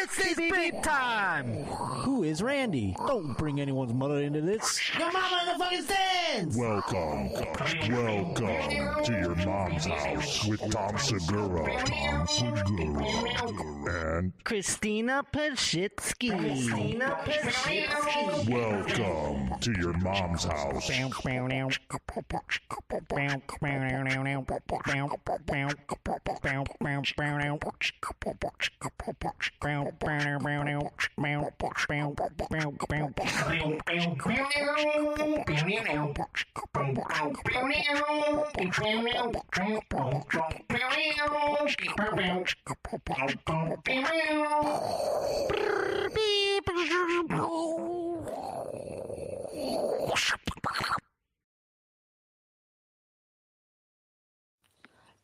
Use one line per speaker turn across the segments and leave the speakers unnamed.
This is beep time!
Who is Randy? Don't bring anyone's mother into this.
Your mama in the fucking stands!
Welcome to your mom's house with Tom Segura, and
Christina Pashitsky.
welcome to your mom's house.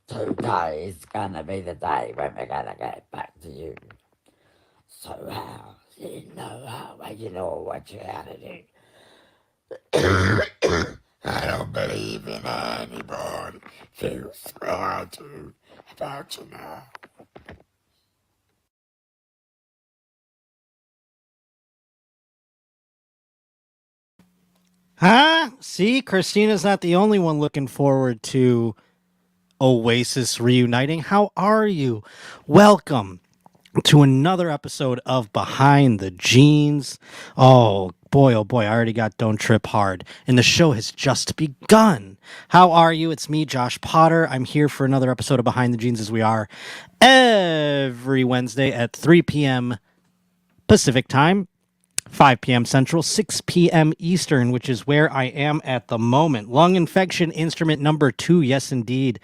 Today is gonna be the day when we're gonna get back to you. So how? You know how? You know what you gotta do. I don't believe in anybody. Feels I do about you now.
Huh? See, Christina's not the only one looking forward to Oasis reuniting. How are you? Welcome to another episode of Behind the Jeans. Oh boy, I already got Don't Trip Hard, and the show has just begun. How are you? It's me, Josh Potter. I'm here for another episode of Behind the Jeans, as we are every Wednesday at 3 p.m. Pacific time, 5 p.m. Central, 6 p.m. Eastern, which is where I am at the moment. Lung infection instrument number 2. Yes, indeed,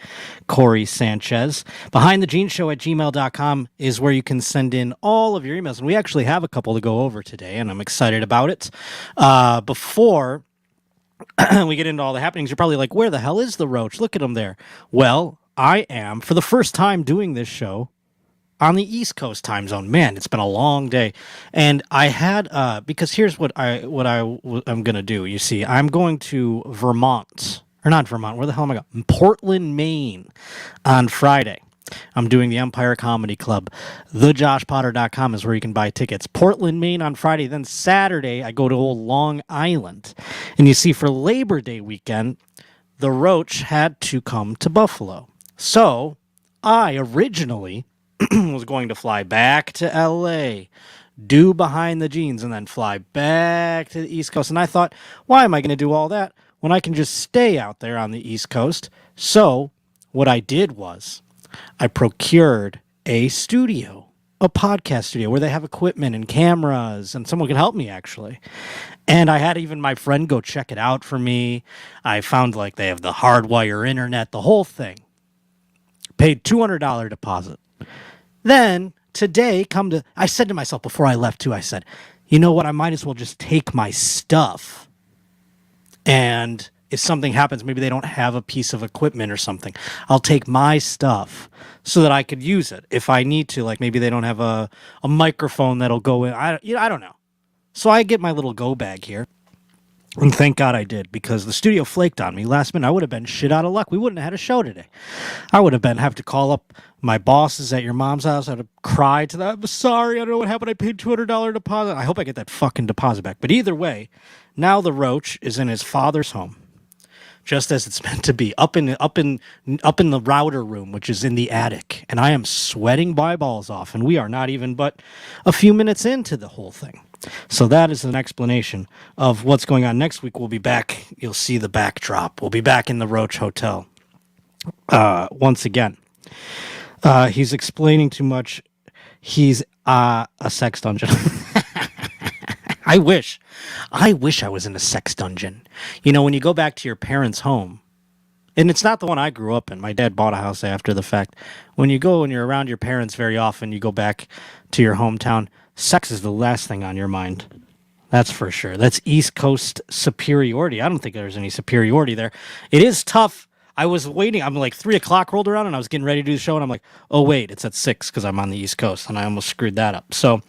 Corey Sanchez. Behind the Jeans Show at gmail.com is where you can send in all of your emails. And we actually have a couple to go over today, and I'm excited about it. Before we get into all the happenings, you're probably like, where the hell is the Roach? Look at him there. Well, I am, for the first time doing this show, on the East Coast time zone. Man, it's been a long day. And I had, because here's what I'm going to do. You see, I'm going to Vermont, or not Vermont, where the hell am I going? Portland, Maine on Friday. I'm doing the Empire Comedy Club. TheJoshPotter.com is where you can buy tickets. Portland, Maine on Friday. Then Saturday, I go to old Long Island. And you see, for Labor Day weekend, the Roach had to come to Buffalo. So I originally was going to fly back to LA, do Behind the Jeans, and then fly back to the East Coast. And I thought, why am I going to do all that when I can just stay out there on the East Coast? So what I did was I procured a studio, a podcast studio, where they have equipment and cameras, and someone could help me, actually. And I had even my friend go check it out for me. I found, like, they have the hardwire internet, the whole thing. Paid $200 deposit. Then today, I said to myself before I left too, I said, you know what, I might as well just take my stuff. And if something happens, maybe they don't have a piece of equipment or something, I'll take my stuff so that I could use it if I need to. Like maybe they don't have a microphone that'll go in. I don't know. So I get my little go bag here. And thank God I did, because the studio flaked on me last minute. I would have been shit out of luck. We wouldn't have had a show today. I would have to call up my bosses at your mom's house. I'd have cried to them. I'm sorry, I don't know what happened. I paid $200 deposit. I hope I get that fucking deposit back. But either way, now the Roach is in his father's home, just as it's meant to be, up in the router room, which is in the attic. And I am sweating my balls off, and we are not even but a few minutes into the whole thing. So that is an explanation of what's going on. Next week, we'll be back. You'll see the backdrop. We'll be back in the Roach Hotel once again. He's explaining too much. He's a sex dungeon. I wish I was in a sex dungeon. You know, when you go back to your parents' home, and it's not the one I grew up in. My dad bought a house after the fact. When you're around your parents very often, you go back to your hometown, sex is the last thing on your mind. That's for sure. That's East Coast superiority. I don't think there's any superiority there. It is tough. I was waiting. I'm like 3 o'clock rolled around and I was getting ready to do the show. And I'm like, oh, wait, it's at 6 because I'm on the East Coast. And I almost screwed that up. So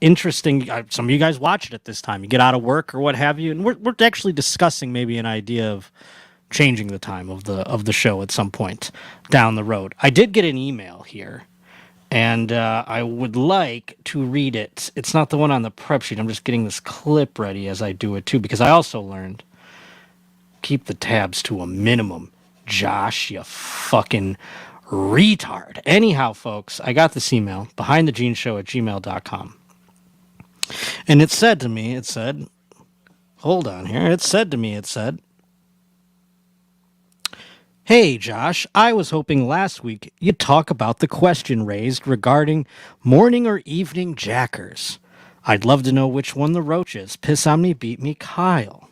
interesting. Some of you guys watch it at this time. You get out of work or what have you. And we're actually discussing maybe an idea of changing the time of the show at some point down the road. I did get an email here. And I would like to read it. It's not the one on the prep sheet. I'm just getting this clip ready as I do it, too, because I also learned keep the tabs to a minimum. Josh, you fucking retard. Anyhow, folks, I got this email, behindthejeansshow@gmail.com. And it said to me, hold on here. It said, hey, Josh, I was hoping last week you'd talk about the question raised regarding morning or evening jackers. I'd love to know which one the Roach is. Piss on me, beat me, Kyle.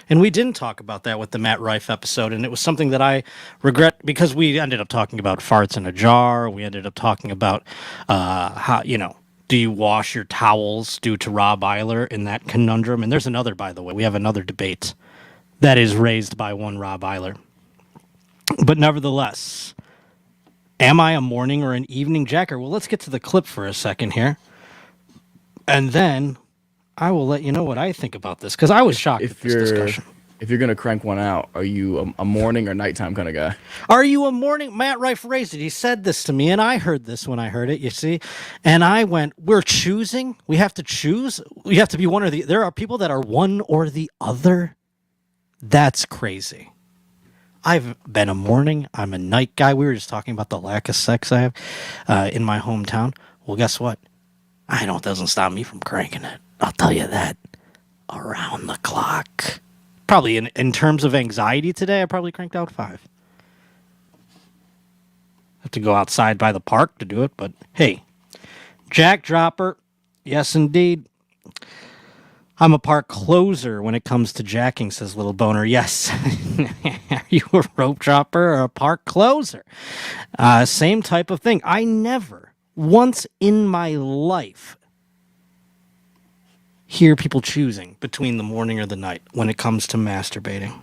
And we didn't talk about that with the Matt Rife episode, and it was something that I regret because we ended up talking about farts in a jar. We ended up talking about how, do you wash your towels due to Rob Eiler in that conundrum? And there's another, by the way. We have another debate that is raised by one Rob Eiler. But nevertheless, am I a morning or an evening jacker? Well, let's get to the clip for a second here. And then I will let you know what I think about this, because I was shocked at this discussion.
If you're going to crank one out, are you a morning or nighttime kind of guy?
Are you a morning? Matt Rife raised it. He said this to me, and I heard this when I heard it, you see. And I went, we're choosing? We have to choose? We have to be one or the... There are people that are one or the other? That's crazy. I've been a morning. I'm a night guy. We were just talking about the lack of sex I have in my hometown. Well, guess what? It doesn't stop me from cranking it. I'll tell you that. Around the clock. Probably in terms of anxiety today, I probably cranked out 5. Have to go outside by the park to do it, but hey. Jack dropper. Yes, indeed. I'm a park closer when it comes to jacking, says Little Boner. Yes. Are you a rope dropper or a park closer? Same type of thing. I never, once in my life, hear people choosing between the morning or the night when it comes to masturbating.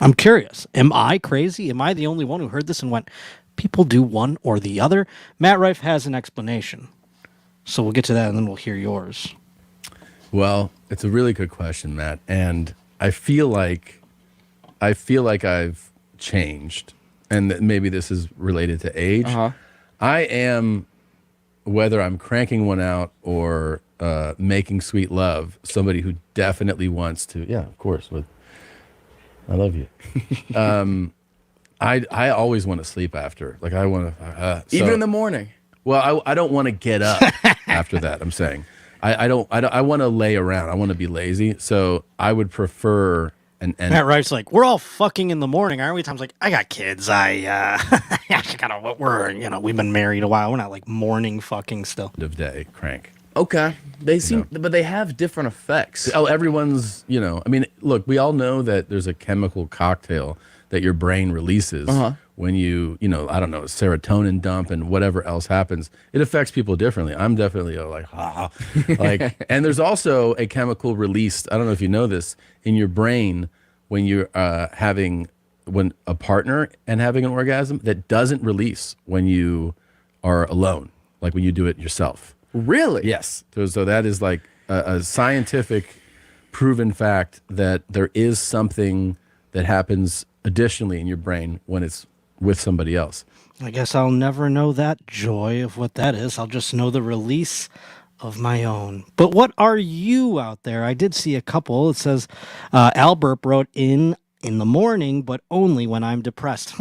I'm curious. Am I crazy? Am I the only one who heard this and went, people do one or the other? Matt Rife has an explanation. So we'll get to that and then we'll hear yours.
Well, it's a really good question, Matt, and I feel like I've changed, and that maybe this is related to age. I am, whether I'm cranking one out or making sweet love, somebody who definitely wants to. Yeah, of course. I love you. I always want to sleep after. Like I want to,
even in the morning.
Well, I don't want to get up after that. I'm saying. I want to lay around. I want to be lazy. So I would prefer
Matt Rife's like, we're all fucking in the morning, aren't we? Tom's like, I got kids. We've been married a while. We're not like morning fucking still.
Of day crank.
Okay. They seem, but they have different effects.
Oh, everyone's, look, we all know that there's a chemical cocktail that your brain releases when you, I don't know, serotonin dump and whatever else happens. It affects people differently. I'm definitely and there's also a chemical released, I don't know if you know this, in your brain when you're when a partner and having an orgasm that doesn't release when you are alone, like when you do it yourself.
Really?
Yes. So that is like a scientific proven fact that there is something that happens additionally in your brain when it's with somebody else.
I guess I'll never know that joy of what that is. I'll just know the release of my own. But what are you out there? I did see a couple. It says, Albert wrote in the morning, but only when I'm depressed.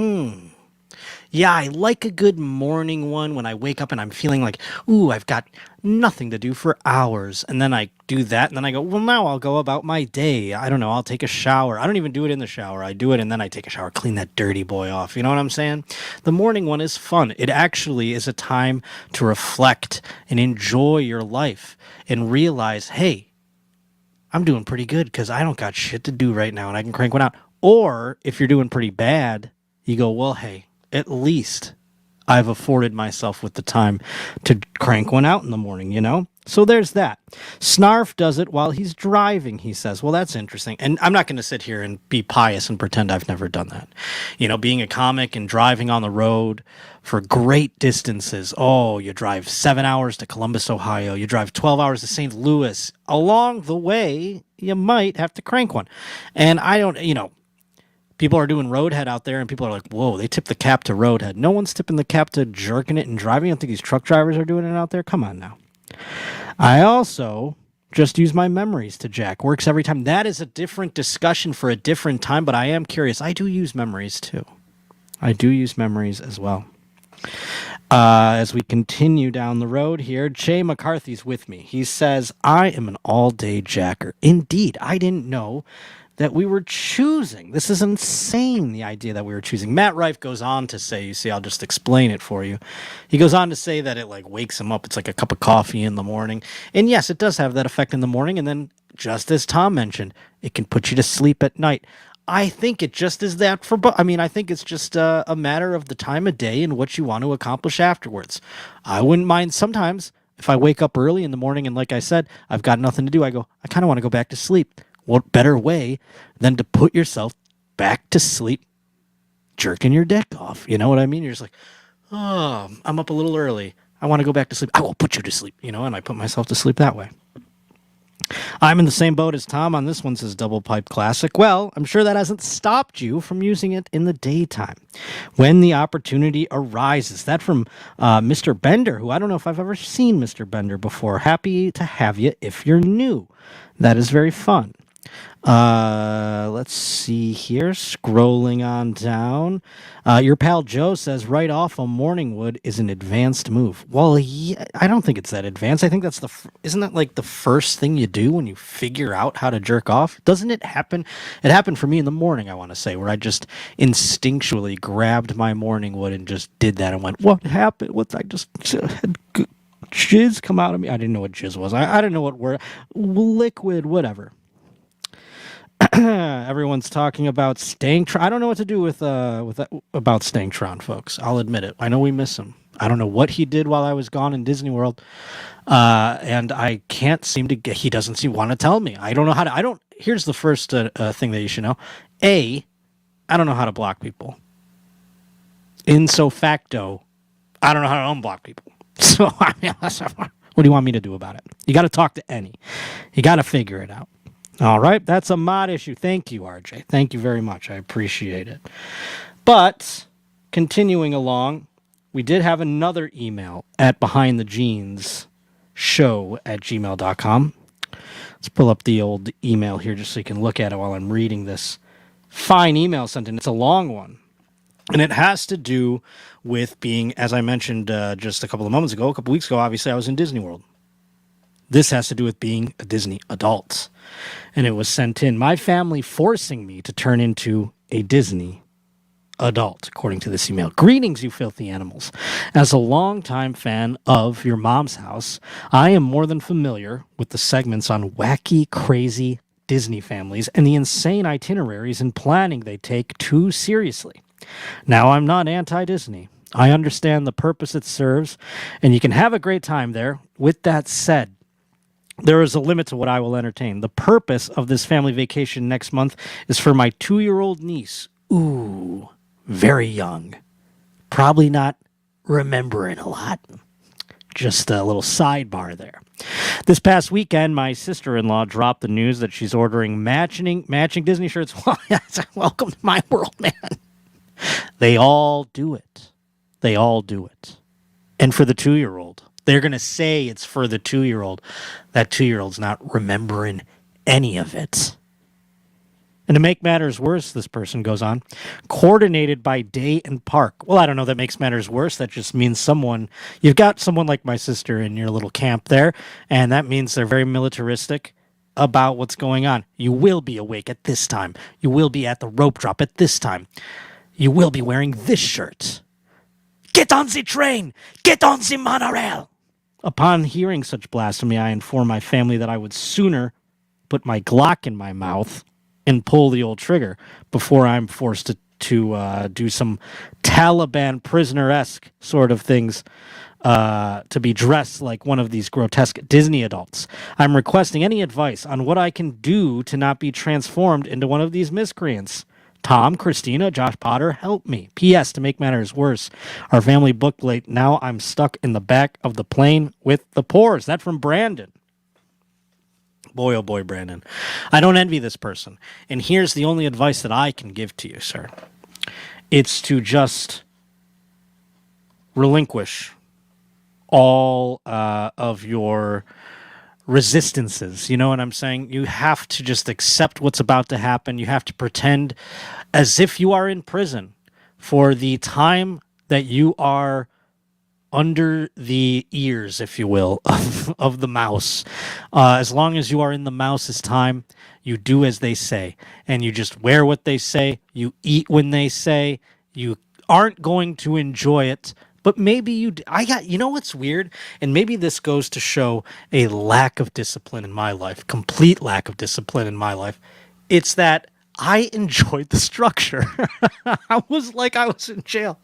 Yeah, I like a good morning one when I wake up and I'm feeling like, ooh, I've got nothing to do for hours. And then I do that, and then I go, well, now I'll go about my day. I don't know, I'll take a shower. I don't even do it in the shower. I do it, and then I take a shower, clean that dirty boy off. You know what I'm saying? The morning one is fun. It actually is a time to reflect and enjoy your life and realize, hey, I'm doing pretty good because I don't got shit to do right now, and I can crank one out. Or if you're doing pretty bad, you go, well, hey, at least I've afforded myself with the time to crank one out in the morning, So there's that. Snarf does it while he's driving, he says. Well, that's interesting. And I'm not going to sit here and be pious and pretend I've never done that. Being a comic and driving on the road for great distances. Oh, you drive 7 hours to Columbus, Ohio. You drive 12 hours to St. Louis. Along the way, you might have to crank one. And I don't, People are doing roadhead out there, and people are like, whoa, they tip the cap to roadhead. No one's tipping the cap to jerking it and driving. I don't think these truck drivers are doing it out there. Come on now. I also just use my memories to jack. Works every time. That is a different discussion for a different time, but I am curious. I do use memories too. I do use memories as well. As we continue down the road here, Jay McCarthy's with me. He says, I am an all-day jacker. Indeed, I didn't know that we were choosing. This is insane, the idea that we were choosing. Matt Rife goes on to say, you see, I'll just explain it for you. He goes on to say that it like wakes him up. It's like a cup of coffee in the morning. And yes, it does have that effect in the morning. And then, just as Tom mentioned, it can put you to sleep at night. I think it just is that for, I think it's just a matter of the time of day and what you want to accomplish afterwards. I wouldn't mind sometimes if I wake up early in the morning and like I said, I've got nothing to do. I kind of want to go back to sleep. What better way than to put yourself back to sleep jerking your dick off? You know what I mean? You're just like, oh, I'm up a little early. I want to go back to sleep. I will put you to sleep, and I put myself to sleep that way. I'm in the same boat as Tom on this one, says Double Pipe Classic. Well, I'm sure that hasn't stopped you from using it in the daytime when the opportunity arises. That from Mr. Bender, who I don't know if I've ever seen Mr. Bender before. Happy to have you if you're new. That is very fun. Let's see here. Scrolling on down. Your pal Joe says right off a morning wood is an advanced move. Well, yeah, I don't think it's that advanced. I think that's isn't that like the first thing you do when you figure out how to jerk off? Doesn't it happen? It happened for me in the morning, I want to say, where I just instinctually grabbed my morning wood and just did that and went, what happened? I just had jizz come out of me. I didn't know what jizz was. I didn't know what word. Liquid, whatever. Everyone's talking about Stanktron. I don't know what to do with about Stanktron, folks. I'll admit it. I know we miss him. I don't know what he did while I was gone in Disney World, and I can't seem to get. He doesn't want to tell me. I don't know how to. Here's the first thing that you should know. I don't know how to block people. In so facto, I don't know how to unblock people. So what do you want me to do about it? You got to talk to Annie. You got to figure it out. All right, that's a mod issue. Thank you, RJ. Thank you very much. I appreciate it. But continuing along, we did have another email at behindthejeansshow@gmail.com. Let's pull up the old email here just so you can look at it while I'm reading this fine email sent in. It's a long one. And it has to do with being, as I mentioned just a couple weeks ago, obviously I was in Disney World. This has to do with being a Disney adult. And it was sent in. My family forcing me to turn into a Disney adult, according to this email. Greetings, you filthy animals. As a longtime fan of Your Mom's House, I am more than familiar with the segments on wacky, crazy Disney families and the insane itineraries and planning they take too seriously. Now, I'm not anti-Disney. I understand the purpose it serves, and you can have a great time there. With that said, there is a limit to what I will entertain. The purpose of this family vacation next month is for my 2-year-old niece. Ooh, very young. Probably not remembering a lot. Just a little sidebar there. This past weekend, my sister-in-law dropped the news that she's ordering matching Disney shirts. Welcome to my world, man. They all do it. They all do it. And for the 2-year-old, they're going to say it's for the 2-year-old. That 2-year-old's not remembering any of it. And to make matters worse, this person goes on, coordinated by day and park. Well, I don't know that makes matters worse. That just means you've got someone like my sister in your little camp there, and that means they're very militaristic about what's going on. You will be awake at this time. You will be at the rope drop at this time. You will be wearing this shirt. Get on the train! Get on the monorail! Upon hearing such blasphemy, I informed my family that I would sooner put my Glock in my mouth and pull the old trigger before I'm forced to do some Taliban prisoner-esque sort of things to be dressed like one of these grotesque Disney adults. I'm requesting any advice on what I can do to not be transformed into one of these miscreants. Tom, Christina, Josh Potter, help me. P.S. To make matters worse, our family booked late. Now I'm stuck in the back of the plane with the pores. That from Brandon. Boy, oh boy, Brandon. I don't envy this person. And here's the only advice that I can give to you, sir. It's to just relinquish all of your resistances. You know what I'm saying? You have to just accept what's about to happen. You have to pretend as if you are in prison for the time that you are under the ears, if you will, of the mouse. As long as you are in the mouse's time, you do as they say, and you just wear what they say. You eat when they say. You aren't going to enjoy it, but maybe you. You know what's weird, and maybe this goes to show a lack of discipline in my life, complete lack of discipline in my life. It's that I enjoyed the structure. I was in jail.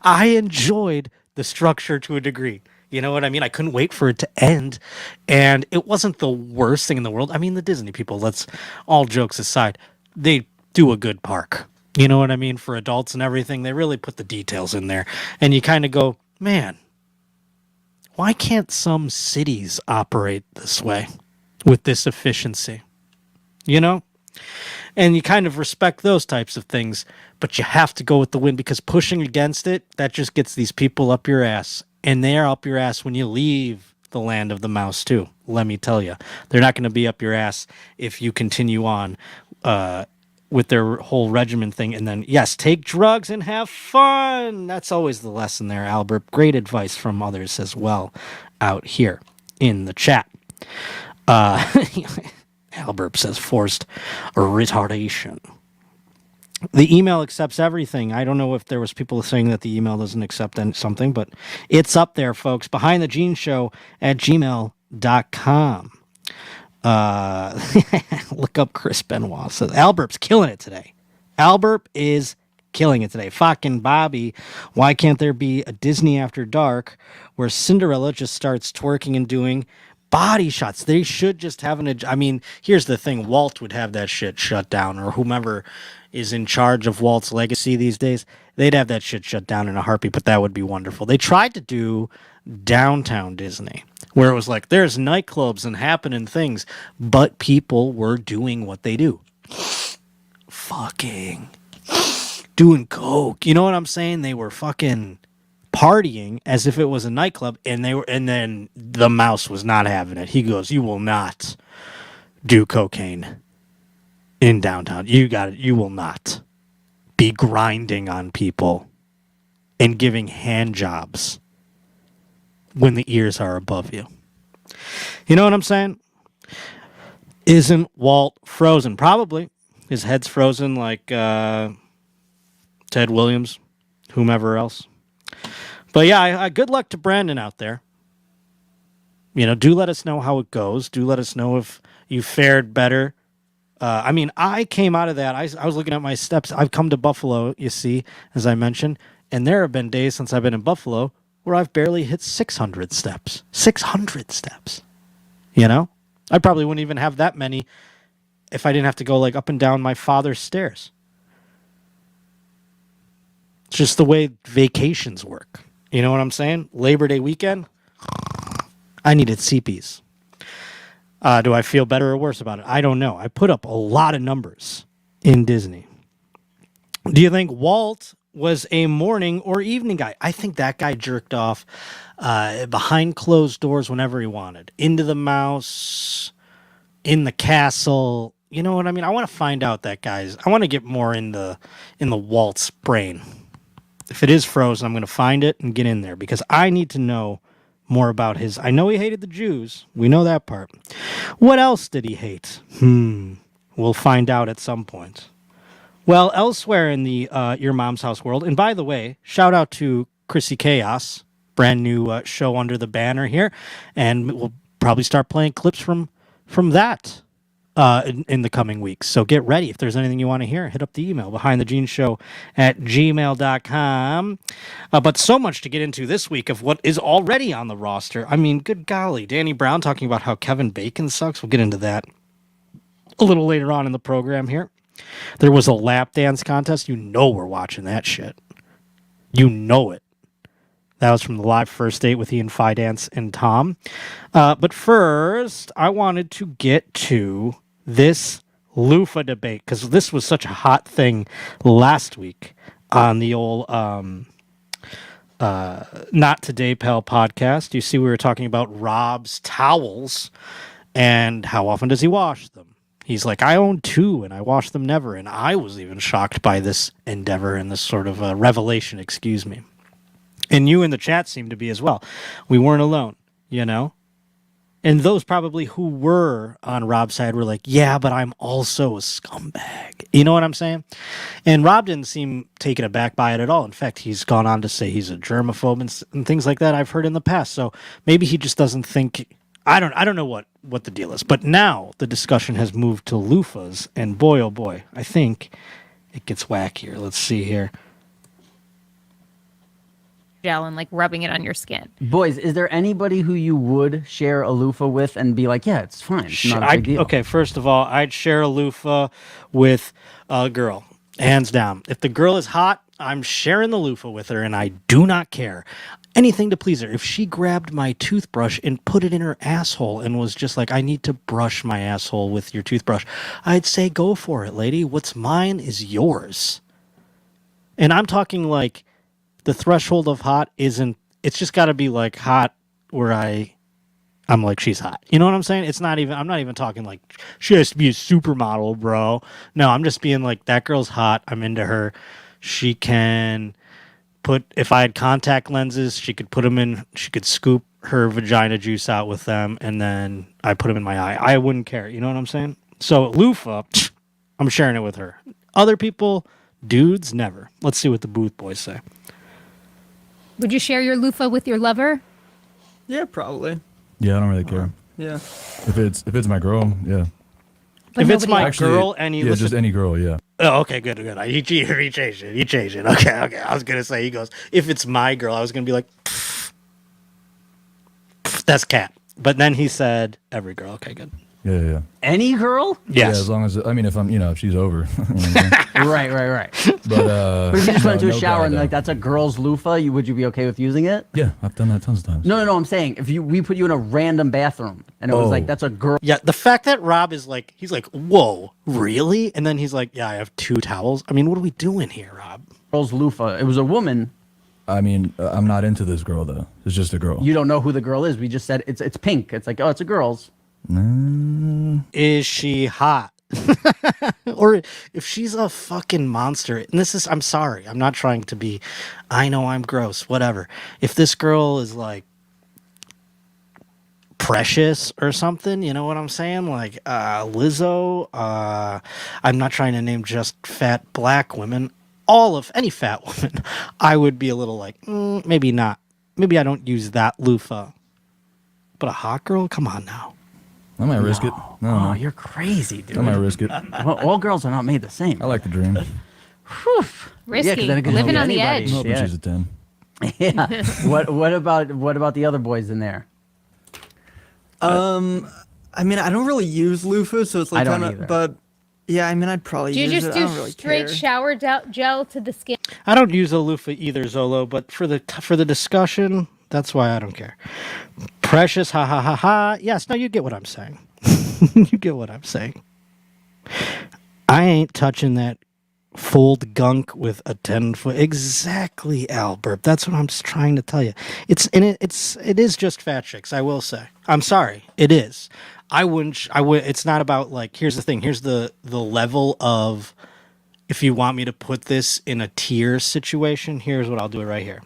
I enjoyed the structure to a degree. You know what I mean? I couldn't wait for it to end. And it wasn't the worst thing in the world. I mean, the Disney people, let's all jokes aside, they do a good park. You know what I mean? For adults and everything, they really put the details in there. And you kind of go, man, why can't some cities operate this way with this efficiency? You know? And you kind of respect those types of things, but you have to go with the wind because pushing against it, that just gets these people up your ass. And they're up your ass when you leave the land of the mouse, too. Let me tell you. They're not going to be up your ass if you continue on with their whole regimen thing. And then, yes, take drugs and have fun. That's always the lesson there, Albert. Great advice from others as well out here in the chat. Albert says forced retardation. The email accepts everything. I don't know if there was people saying that the email doesn't accept something, but it's up there, folks. BehindTheGeneShow@gmail.com. Look up Chris Benoit. Says Albert's killing it today. Albert is killing it today. Fucking Bobby. Why can't there be a Disney After Dark where Cinderella just starts twerking and doing body shots? They should just have I mean, here's the thing. Walt would have that shit shut down, or whomever is in charge of Walt's legacy these days. They'd have that shit shut down in a heartbeat, but that would be wonderful. They tried to do Downtown Disney, where it was like, there's nightclubs and happening things, but people were doing what they do. Fucking doing coke. You know what I'm saying? They were fucking partying as if it was a nightclub, and then the mouse was not having it. He goes, "You will not do cocaine in downtown. You will not be grinding on people and giving hand jobs when the ears are above you." You know what I'm saying? Isn't Walt frozen? Probably. His head's frozen like Ted Williams, whomever else. But yeah, good luck to Brandon out there. You know, do let us know how it goes. Do let us know if you fared better. I mean, I came out of that. I was looking at my steps. I've come to Buffalo, you see, as I mentioned, and there have been days since I've been in Buffalo where I've barely hit 600 steps. 600 steps. You know? I probably wouldn't even have that many if I didn't have to go like up and down my father's stairs. It's just the way vacations work. You know what I'm saying? Labor Day weekend, I needed CPs. Do I feel better or worse about it? I don't know. I put up a lot of numbers in Disney. Do you think Walt was a morning or evening guy? I think that guy jerked off behind closed doors whenever he wanted. Into the mouse, in the castle. You know what I mean? I want to find out that guy's. I want to get more in the Walt's brain. If it is frozen, I'm going to find it and get in there because I need to know more about his. I know he hated the Jews. We know that part. What else did he hate? We'll find out at some point. Well, elsewhere in the Your Mom's House world, and by the way, shout out to Chrissy Chaos, brand new show under the banner here, and we'll probably start playing clips from that in the coming weeks. So get ready. If there's anything you want to hear, hit up the email, BehindTheGeneShow@gmail.com. But so much to get into this week of what is already on the roster. I mean, good golly. Danny Brown talking about how Kevin Bacon sucks. We'll get into that a little later on in the program here. There was a lap dance contest. You know we're watching that shit. You know it. That was from the live first date with Ian Fidance and Tom. But first, I wanted to get to this loofah debate because this was such a hot thing last week on the old Not Today Pal podcast. You see, we were talking about Rob's towels and how often does he wash them? He's like, I own 2 and I wash them never. And I was even shocked by this endeavor and this sort of revelation, excuse me. And you in the chat seem to be as well. We weren't alone, you know? And those probably who were on Rob's side were like, yeah, but I'm also a scumbag. You know what I'm saying? And Rob didn't seem taken aback by it at all. In fact, he's gone on to say he's a germaphobe and things like that I've heard in the past. So maybe he just doesn't think... I don't know what the deal is. But now the discussion has moved to loofahs. And boy, oh boy, I think it gets wackier. Let's see here.
Gel and like rubbing it on your skin.
Boys, is there anybody who you would share a loofah with and be like, yeah, it's fine. It's not a big deal.
Okay, first of all, I'd share a loofah with a girl, hands down. If the girl is hot, I'm sharing the loofah with her, and I do not care. Anything to please her. If she grabbed my toothbrush and put it in her asshole and was just like, I need to brush my asshole with your toothbrush, I'd say, go for it, lady. What's mine is yours. And I'm talking like, the threshold of hot isn't, it's just got to be like hot where I'm like, she's hot. You know what I'm saying? I'm not even talking like she has to be a supermodel, bro. No, I'm just being like, that girl's hot. I'm into her. She can if I had contact lenses, she could put them in, she could scoop her vagina juice out with them, and then I put them in my eye. I wouldn't care. You know what I'm saying? So loofah, I'm sharing it with her. Other people, dudes, never. Let's see what the booth boys say.
Would you share your loofah with your lover?
Yeah, probably.
Yeah, I don't really care.
Yeah.
If it's my girl, yeah.
But
if it's my
Actually,
girl and you
yeah,
listen,
just any girl, yeah.
oh, okay, good. He changed it. Okay. I was gonna say, he goes, if it's my girl, I was gonna be like, pff, that's cat. But then he said, every girl. Okay, good.
Yeah.
Any girl?
Yes.
Yeah, as long as if she's over.
Right. But if you just went into a shower and like that's a girl's loofah, would you be okay with using it?
Yeah, I've done that tons of times.
No. I'm saying if we put you in a random bathroom and it was like that's a girl.
Yeah, the fact that Rob is like, he's like, whoa, really? And then he's like, yeah, I have 2 towels. I mean, what are we doing here, Rob?
Girl's loofah. It was a woman.
I mean, I'm not into this girl though. It's just a girl.
You don't know who the girl is. We just said it's pink. It's like, oh, it's a girl's.
Is she hot? Or if she's a fucking monster, and I'm sorry, I'm not trying to be, I know I'm gross, whatever. If this girl is like Precious or something, you know what I'm saying? Like Lizzo, I'm not trying to name just fat black women, any fat woman, I would be a little like, maybe not. Maybe I don't use that loofah. But a hot girl? Come on now.
I might risk it. No.
You're crazy, dude.
I might risk it.
Well, all girls are not made the same.
I like the dream.
Risky.
then it could
Living
be
on the
anybody.
edge.
I'm hoping
Yeah.
she's a 10.
Yeah. What about the other boys in there?
I mean, I don't really use loofah, so it's like
I don't
kind
either.
of. But yeah, I mean, I'd probably
Do you
use
just
it. I
do
don't really
straight
care.
shower gel to the skin?
I don't use a loofah either, Zolo, but for the discussion, that's why I don't care. Precious, ha ha ha ha. Yes, no, you get what I'm saying. You get what I'm saying. I ain't touching that fold gunk with a 10-foot. Exactly, Albert. That's what I'm just trying to tell you. It is just fat chicks, I will say. I'm sorry, it is. I would. It's not about like. Here's the thing. Here's the level of. If you want me to put this in a tier situation, here's what I'll do it right here.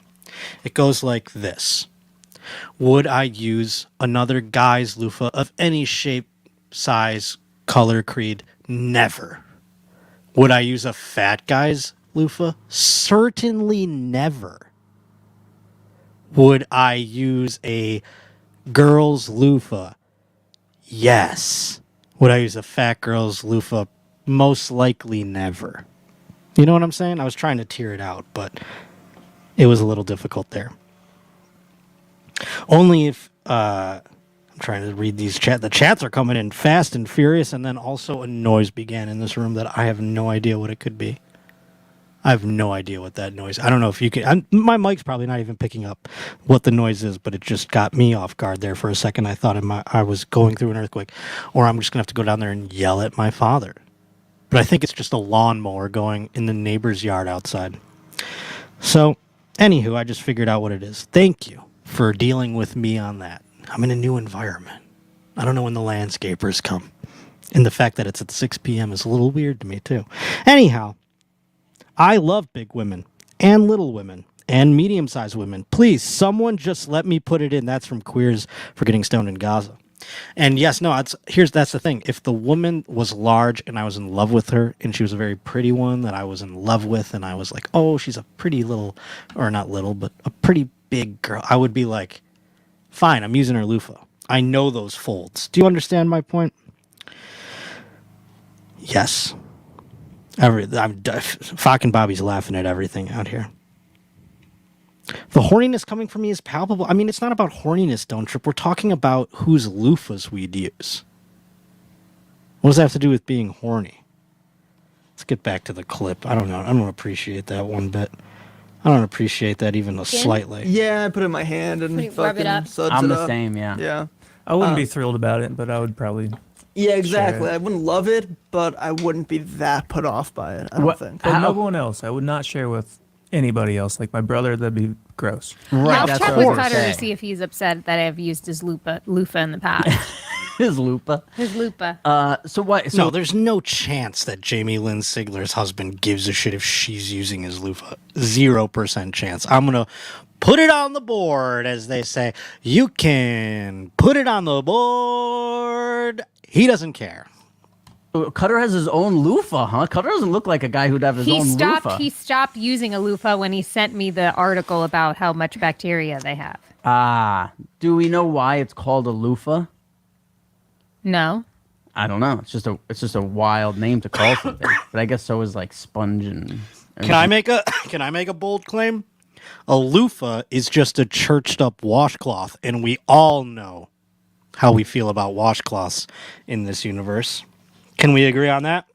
It goes like this. Would I use another guy's loofah of any shape, size, color, creed? Never. Would I use a fat guy's loofah? Certainly never. Would I use a girl's loofah? Yes. Would I use a fat girl's loofah? Most likely never. You know what I'm saying? I was trying to tear it out, but it was a little difficult there. Only if I'm trying to read these the chats are coming in fast and furious, and then also a noise began in this room that I have no idea what it could be. I have no idea what that noise. I don't know if you can. My mic's probably not even picking up what the noise is, but it just got me off guard there for a second. I thought I was going through an earthquake, or I'm just gonna have to go down there and yell at my father. But I think it's just a lawnmower going in the neighbor's yard outside. So, anywho, I just figured out what it is. Thank you for dealing with me on that. I'm in a new environment. I don't know when the landscapers come. And the fact that it's at 6 p.m. is a little weird to me, too. Anyhow, I love big women and little women and medium-sized women. Please, someone just let me put it in. That's from Queers for Getting Stoned in Gaza. And yes, no, that's the thing. If the woman was large and I was in love with her and she was a very pretty one that I was in love with and I was like, oh, she's a pretty little, or not little, but a pretty big girl, I would be like, fine, I'm using her loofah. I know those folds. Do you understand my point? Yes. Fucking Bobby's laughing at everything out here. The horniness coming from me is palpable. I mean, it's not about horniness, Don't Trip. We're talking about whose loofahs we'd use. What does that have to do with being horny? Let's get back to the clip. I don't know. I don't appreciate that one bit. I don't appreciate that even slightly.
Yeah, I put it in my hand and
rub it up.
I'm the same, yeah.
Yeah.
I wouldn't be thrilled about it, but I would probably.
Yeah, exactly.
Share it.
I wouldn't love it, but I wouldn't be that put off by it. I don't think.
But no one else. I would not share with anybody else. Like my brother, that'd be gross.
I'll
that's
check
what I
with
was
Cutter
gonna
to
say.
see if he's upset that I've used his loofah in the past.
His loofah.
His loofah.
So what? So
No, there's no chance that Jamie Lynn Sigler's husband gives a shit if she's using his loofah. 0% chance. I'm going to put it on the board, as they say. You can put it on the board. He doesn't care.
Cutter has his own loofah, huh? Cutter doesn't look like a guy who'd have his own loofah.
He stopped using a loofah when he sent me the article about how much bacteria they have.
Do we know why it's called a loofah?
No.
I don't know. It's just a wild name to call something. But I guess so is like sponge and.
Can I make a bold claim? A loofah is just a churched up washcloth, and we all know how we feel about washcloths in this universe. Can we agree on that?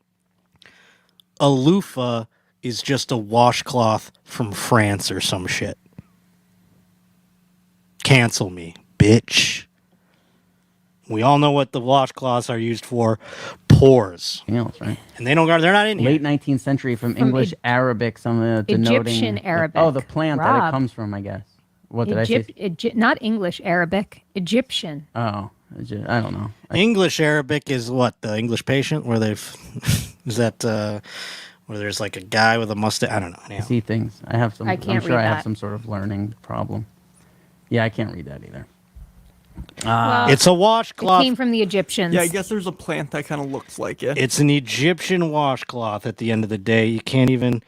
A loofah is just a washcloth from France or some shit. Cancel me, bitch. We all know what the washcloths are used for. Pores.
Yeah, that's right.
And they're not in here.
Late 19th century from English Arabic, some denoting
Egyptian Arabic.
Oh, the plant that it
Rob.
comes from, I guess. What did I say?
Not English Arabic. Egyptian.
Oh, I don't know.
English Arabic is what? The English Patient? Where they've... is that... where there's like a guy with a mustache? I don't know.
I see things. I have some...
I can't
I'm sure
read
I have
that.
some sort of learning problem. Yeah, I can't read that either.
Well,
It's a
it
washcloth.
came from the Egyptians.
Yeah, I guess there's a plant that kind of looks like it.
It's an Egyptian washcloth at the end of the day. You can't even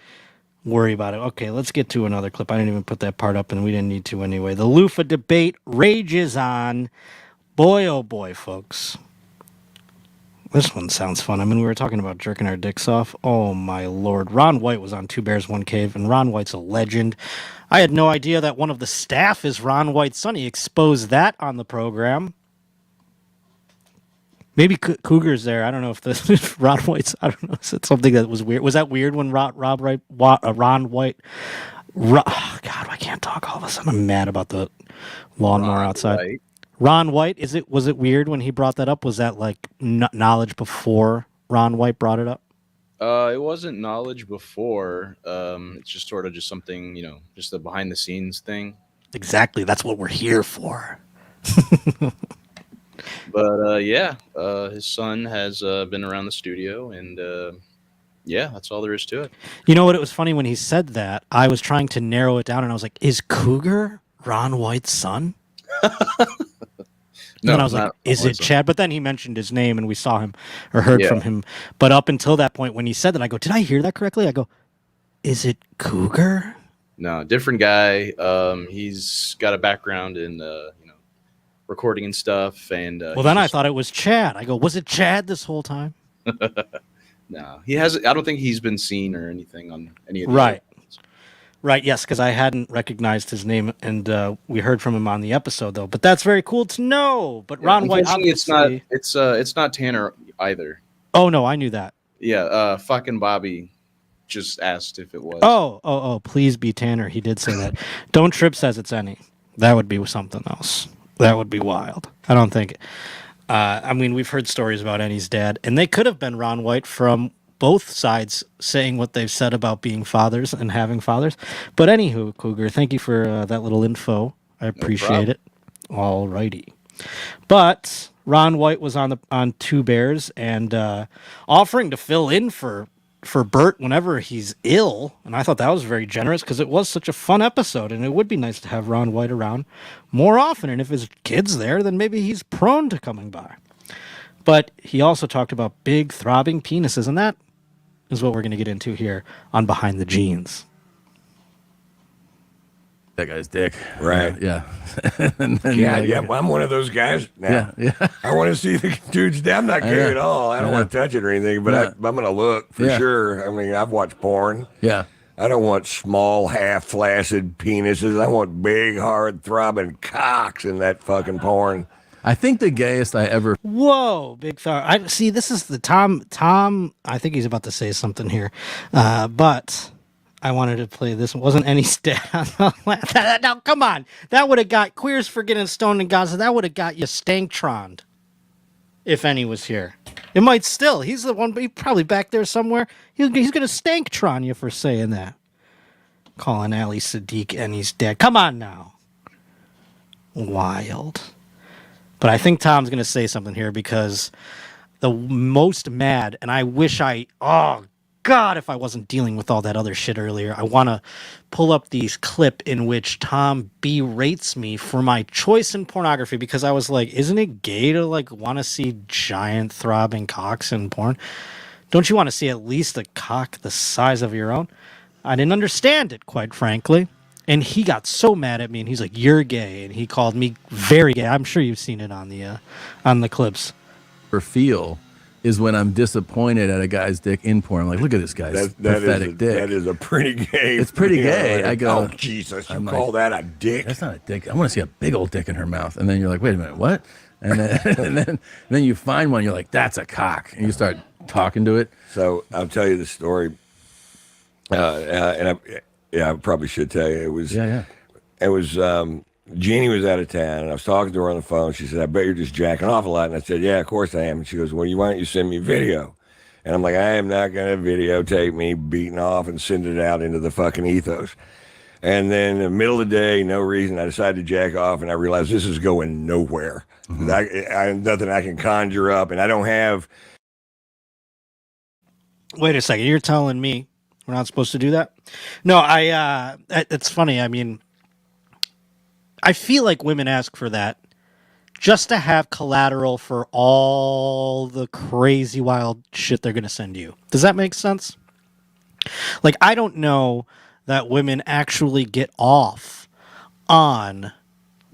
worry about it. Okay, let's get to another clip. I didn't even put that part up, and we didn't need to anyway. The loofah debate rages on. Boy, oh boy, folks. This one sounds fun. I mean, we were talking about jerking our dicks off. Oh, my Lord. Ron White was on Two Bears, One Cave, and Ron White's a legend. I had no idea that one of the staff is Ron White's son. He exposed that on the program. Maybe Cougar's there. I don't know if this Ron White's. I don't know. Is it something that was weird? Was that weird when Ron White? God, I can't talk all of a sudden. I'm mad about the lawnmower outside.
White.
Ron White. Was it weird when he brought that up? Was that like knowledge before Ron White brought it up?
It wasn't knowledge before. It's just sort of just something, just a behind the scenes thing.
Exactly. That's what we're here for.
But his son has been around the studio, and that's all there is to it.
You know what? It was funny when he said that. I was trying to narrow it down, and I was like, "Is Cougar Ron White's son?"
No,
and I was like, "Is it Chad?" But then he mentioned his name, and we saw him or heard from him. But up until that point, when he said that, I go, "Did I hear that correctly?" I go, "Is it Cougar?"
No, different guy. He's got a background in recording and stuff. And
well, then I thought it was Chad. I go, "Was it Chad this whole time?"
No, he hasn't. I don't think he's been seen or anything on any of the
Right. Right, yes, because I hadn't recognized his name, and we heard from him on the episode, though. But that's very cool to know. But Ron White, obviously...
It's not Tanner either.
Oh, no, I knew that.
Yeah, fucking Bobby just asked if it was.
Oh, please be Tanner. He did say that. Don't Trip says it's any. That would be something else. That would be wild. I don't think. I mean, we've heard stories about Annie's dad, and they could have been Ron White from both sides saying what they've said about being fathers and having fathers. But anywho, Cougar, thank you for that little info. I appreciate it. All righty. But Ron White was on Two Bears and offering to fill in for Bert whenever he's ill, and I thought that was very generous because it was such a fun episode, and it would be nice to have Ron White around more often, and if his kid's there, then maybe he's prone to coming by. But he also talked about big, throbbing penises, and that is what we're going to get into here on Behind the Jeans.
That guy's dick.
Right.
Yeah.
Yeah, I'm one of those guys now.
Yeah.
I want to see the dude's dick. I'm not gay at all. I don't want to touch it or anything, but I'm going to look for sure. I mean, I've watched porn.
Yeah.
I don't want small, half-flaccid penises. I want big, hard, throbbing cocks in that fucking porn.
I think the gayest I ever...
Whoa, big thought. I see, this is the Tom, I think he's about to say something here. But... I wanted to play this. It wasn't any stat. Now, come on. That would have got Queers for Getting Stoned in Gaza. That would have got you Stanktroned if any was here. It might still. He's the one, but he's probably back there somewhere. He's going to Stanktron you for saying that. Calling Ali Sadiq and he's dead. Come on now. Wild. But I think Tom's going to say something here because the most mad, and I wish God, if I wasn't dealing with all that other shit earlier, I want to pull up these clip in which Tom berates me for my choice in pornography because I was like, isn't it gay to like want to see giant throbbing cocks in porn? Don't you want to see at least a cock the size of your own? I didn't understand it, quite frankly. And he got so mad at me and he's like, you're gay. And he called me very gay. I'm sure you've seen it on the clips.
Or feel is when I'm disappointed at a guy's dick in porn. I'm like, look at this guy's pathetic dick.
That is a pretty gay.
It's pretty gay. I go,
oh, Jesus, you call that a dick?
That's not a dick. I want to see a big old dick in her mouth. And then you're like, wait a minute, what? And then, and then you find one, you're like, that's a cock. And you start talking to it.
So I'll tell you the story. I probably should tell you. It was Jeannie was out of town, and I was talking to her on the phone. She said, I bet you're just jacking off a lot. And I said, yeah, of course I am. And she goes, well, why don't you send me video? And I'm like, I am not going to videotape me beating off and send it out into the fucking ethos. And then in the middle of the day, no reason, I decided to jack off, and I realized this is going nowhere. Mm-hmm. I nothing I can conjure up, and I don't have...
Wait a second, you're telling me we're not supposed to do that? No, it's funny, I mean... I feel like women ask for that just to have collateral for all the crazy wild shit they're going to send you. Does that make sense? Like, I don't know that women actually get off on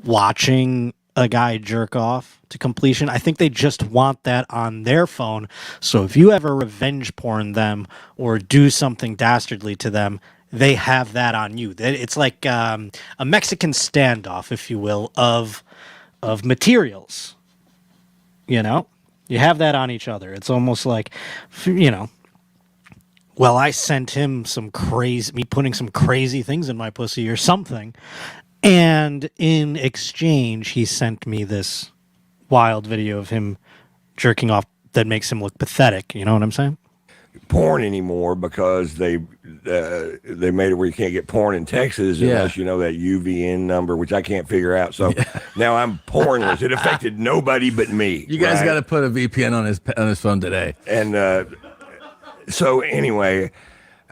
watching a guy jerk off to completion. I think they just want that on their phone. So if you ever revenge porn them or do something dastardly to them, they have that on you. It's like a Mexican standoff, if you will, of materials. You know? You have that on each other. It's almost like, you know, well, I sent him me putting some crazy things in my pussy or something. And in exchange, he sent me this wild video of him jerking off that makes him look pathetic. You know what I'm saying?
Porn anymore because they made it where you can't get porn in Texas unless you know that UVN number, which I can't figure out. So now I'm pornless. It affected nobody but me.
You guys got to put a VPN on his phone today.
And so anyway,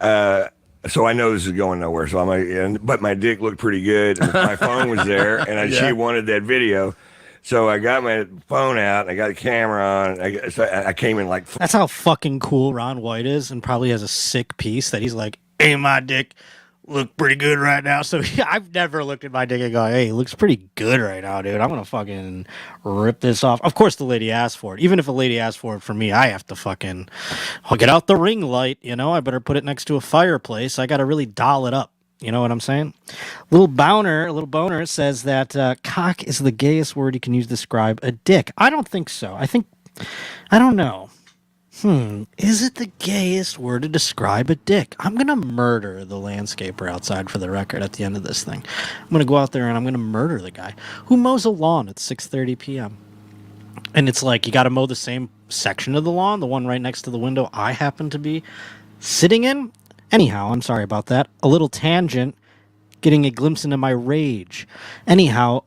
so I know this is going nowhere. So I'm like, but my dick looked pretty good. And my phone was there, and she wanted that video. So I got my phone out, and I got the camera on. I came in like...
That's how fucking cool Ron White is, and probably has a sick piece that he's like, hey, my dick look pretty good right now. So I've never looked at my dick and go, hey, it looks pretty good right now, dude. I'm going to fucking rip this off. Of course the lady asked for it. Even if a lady asked for it for me, I have to fucking get out the ring light, you know? I better put it next to a fireplace. I got to really doll it up. You know what I'm saying? Little boner says that cock is the gayest word you can use to describe a dick. I don't think so. I don't know. Is it the gayest word to describe a dick? I'm going to murder the landscaper outside for the record at the end of this thing. I'm going to go out there and I'm going to murder the guy who mows a lawn at 6:30 p.m. And it's like you got to mow the same section of the lawn, the one right next to the window I happen to be sitting in. Anyhow, I'm sorry about that. A little tangent, getting a glimpse into my rage. Anyhow,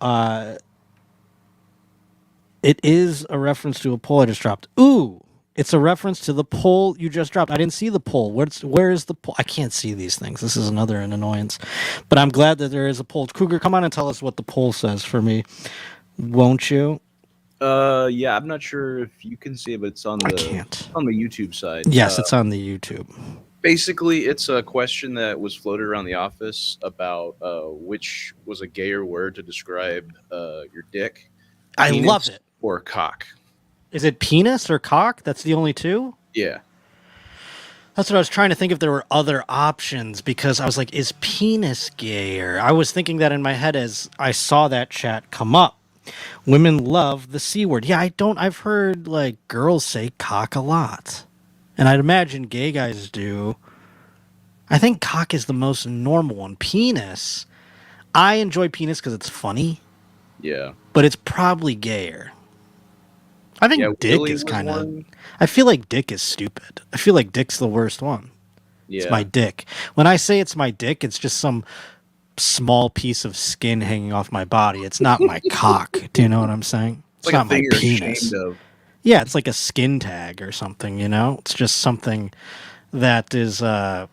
it is a reference to a poll I just dropped. Ooh, it's a reference to the poll you just dropped. I didn't see the poll. Where is the poll? I can't see these things. This is an annoyance. But I'm glad that there is a poll. Cougar, come on and tell us what the poll says for me. Won't you?
Yeah, I'm not sure if you can see it, but it's on the YouTube side.
Yes, it's on the YouTube.
Basically, it's a question that was floated around the office about which was a gayer word to describe your dick.
I love it.
Or cock.
Is it penis or cock? That's the only two?
Yeah.
That's what I was trying to think if there were other options, because I was like, is penis gayer? I was thinking that in my head as I saw that chat come up. Women love the C word. Yeah, I've heard like girls say cock a lot. And I'd imagine gay guys do. I think cock is the most normal one. Penis. I enjoy penis because it's funny.
Yeah.
But it's probably gayer. I think dick is kind of... I feel like dick is stupid. I feel like dick's the worst one.
Yeah.
It's my dick. When I say it's my dick, it's just some small piece of skin hanging off my body. It's not my cock. Do you know what I'm saying? It's
like
not my
you're
penis.
ashamed of.
Yeah, it's like a skin tag or something, you know? It's just something that is on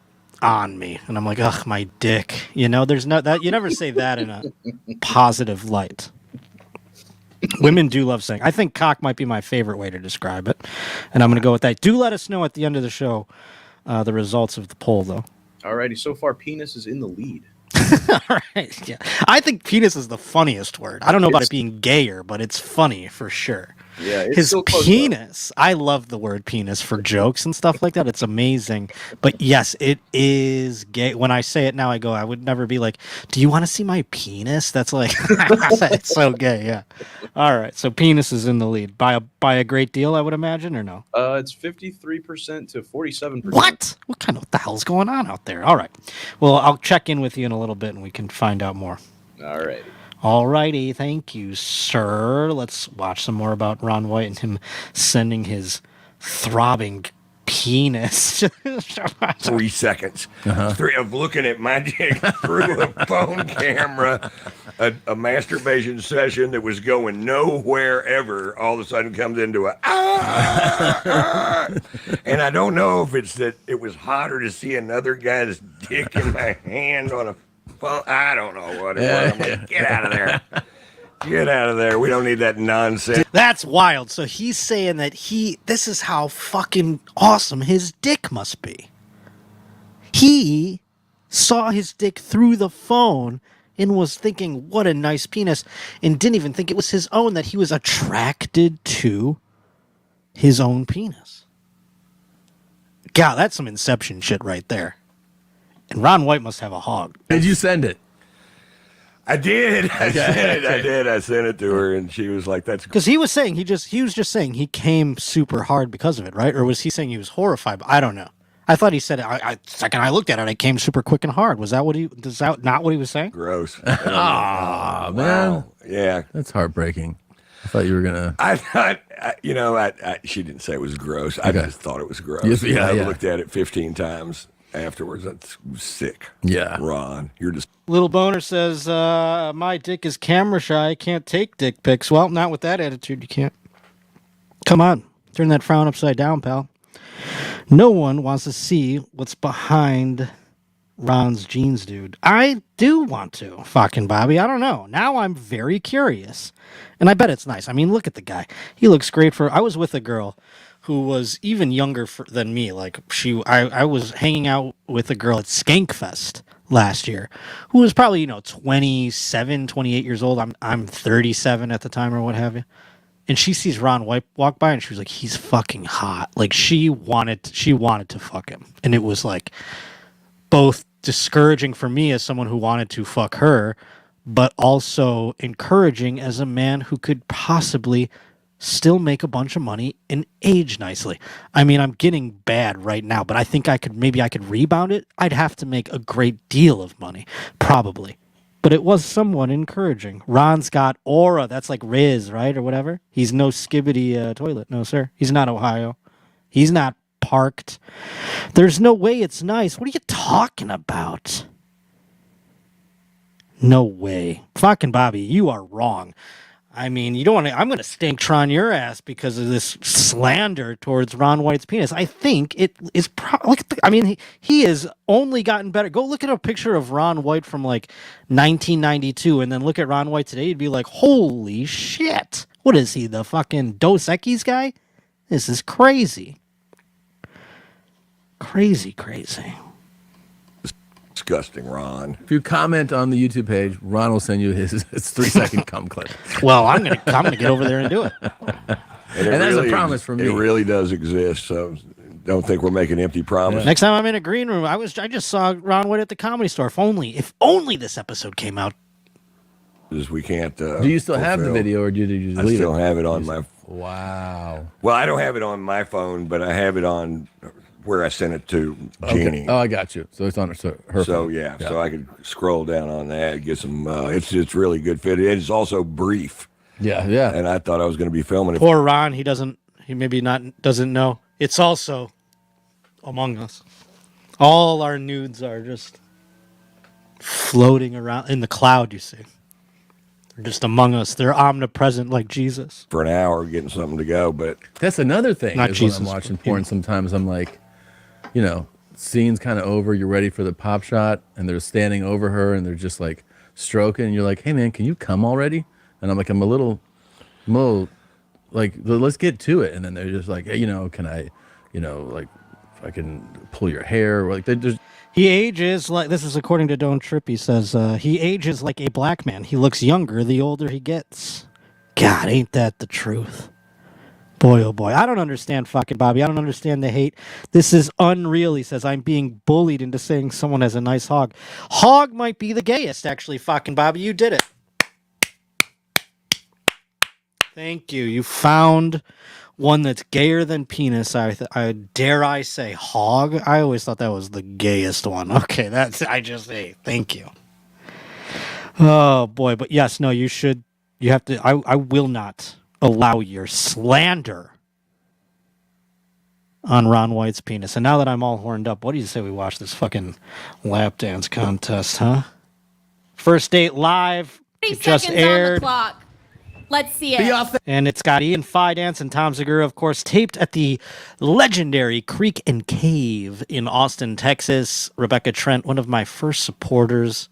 me. And I'm like, ugh, my dick. You know, there's no... that. You never say that in a positive light. Women do love saying. I think cock might be my favorite way to describe it, and I'm going to go with that. Do let us know at the end of the show the results of the poll, though.
Alrighty, so far penis is in the lead.
All right, yeah. I think penis is the funniest word. I don't know about it being gayer, but it's funny for sure.
Yeah, it's
his
still close,
penis. I love the word penis for jokes and stuff like that. It's amazing. But yes, it is gay. When I say it now, I go, I would never be like, do you want to see my penis? That's like, it's so gay. Yeah. All right. So penis is in the lead by a great deal, I would imagine, or no?
It's 53% to 47%.
What? What the hell's going on out there? All right. Well, I'll check in with you in a little bit and we can find out more.
All right.
Alrighty, thank you, sir. Let's watch some more about Ron White and him sending his throbbing penis.
3 seconds. Three of looking at my dick through a phone camera, a masturbation session that was going nowhere ever. All of a sudden comes into a and I don't know if it's that it was hotter to see another guy's dick in my hand on a. Well, I don't know what it was. I'm like, get out of there. Get out of there. We don't need that nonsense.
That's wild. So he's saying that this is how fucking awesome his dick must be. He saw his dick through the phone and was thinking, what a nice penis, and didn't even think it was his own, that he was attracted to his own penis. God, that's some Inception shit right there. And Ron White must have a hog.
Did you send it?
I did. I sent it to her, and she was like, "That's."
Because he was saying he was just saying he came super hard because of it, right? Or was he saying he was horrified? I don't know. I thought he said, second I looked at it, I came super quick and hard. Was that not what he was saying?
Gross.
Ah, man.
Yeah,
that's heartbreaking. I thought you were gonna.
I thought, she didn't say it was gross. I just thought it was gross.
Yes,
I looked at it 15 times afterwards. That's sick.
Yeah,
Ron, you're just.
Little Boner says, my dick is camera shy. I can't take dick pics. Well, not with that attitude. You can't. Come on. Turn that frown upside down, pal. No one wants to see what's behind Ron's jeans, dude. I do want to, fucking Bobby. I don't know. Now I'm very curious. And I bet it's nice. I mean, look at the guy. He looks great I was with a girl who was even younger than me. Like, I was hanging out with a girl at Skankfest last year who was probably, 27, 28 years old. I'm 37 at the time or what have you. And she sees Ron White walk by and she was like, he's fucking hot. Like she wanted to fuck him. And it was like both discouraging for me as someone who wanted to fuck her, but also encouraging as a man who could possibly still make a bunch of money and age nicely. I mean, I'm getting bad right now, but I think I could rebound it. I'd have to make a great deal of money, probably. But it was somewhat encouraging. Ron's got aura. That's like Riz, right? Or whatever. He's no skibbity toilet. No, sir. He's not Ohio. He's not parked. There's no way it's nice. What are you talking about? No way. Fucking Bobby, you are wrong. I mean, you don't want to. I'm going to stink-tron your ass because of this slander towards Ron White's penis. I think it is probably. I mean, he has only gotten better. Go look at a picture of Ron White from like 1992 and then look at Ron White today. You'd be like, holy shit. What is he, the fucking Dos Equis guy? This is crazy. Crazy.
Disgusting, Ron.
If you comment on the YouTube page, Ron will send you his 3-second cum clip.
Well, I'm gonna get over there and do it.
And that's a promise from me.
It really does exist, so don't think we're making empty promises.
Next time I'm in a green room, I just saw Ron White at the Comedy Store. If only this episode came out.
We can't.
Do you still have the video, or did you just leave it?
I still have it on my.
Wow.
Well, I don't have it on my phone, but I have it on where I sent it to Jeannie.
Okay. Oh, I got you. So it's on her phone.
So yeah, so I could scroll down on that, get some. It's really good fit. It's also brief.
Yeah.
And I thought I was going to be filming it.
Poor Ron, he doesn't know. It's also Among Us. All our nudes are just floating around in the cloud, you see. They're just among us. They're omnipresent like Jesus.
For an hour getting something to go, but
that's another thing.
Not
is
Jesus,
when I'm watching porn, sometimes I'm like, scene's kind of over, you're ready for the pop shot, and they're standing over her, and they're just like stroking, and you're like, hey man, can you come already? And I'm like, I'm a little like, let's get to it. And then they're just like, hey, can I, like, if I can pull your hair, or like they just.
He ages like, this is according to Don't Trip, he says, he ages like a black man. He looks younger the older he gets. God, ain't that the truth? Boy, oh boy. I don't understand fucking Bobby. I don't understand the hate. This is unreal, he says. I'm being bullied into saying someone has a nice hog. Hog might be the gayest, actually, fucking Bobby. You did it. Thank you. You found one that's gayer than penis. I dare I say hog. I always thought that was the gayest one. Okay, thank you. Oh boy, but yes, no, you should. You have to. I will not allow your slander on Ron White's penis. And now that I'm all horned up, what do you say we watch this fucking lap dance contest, huh? First Date Live. It just aired.
On the clock. Let's see it.
And it's got Ian Fidance and Tom Segura, of course, taped at the legendary Creek and Cave in Austin, Texas. Rebecca Trent, one of my first supporters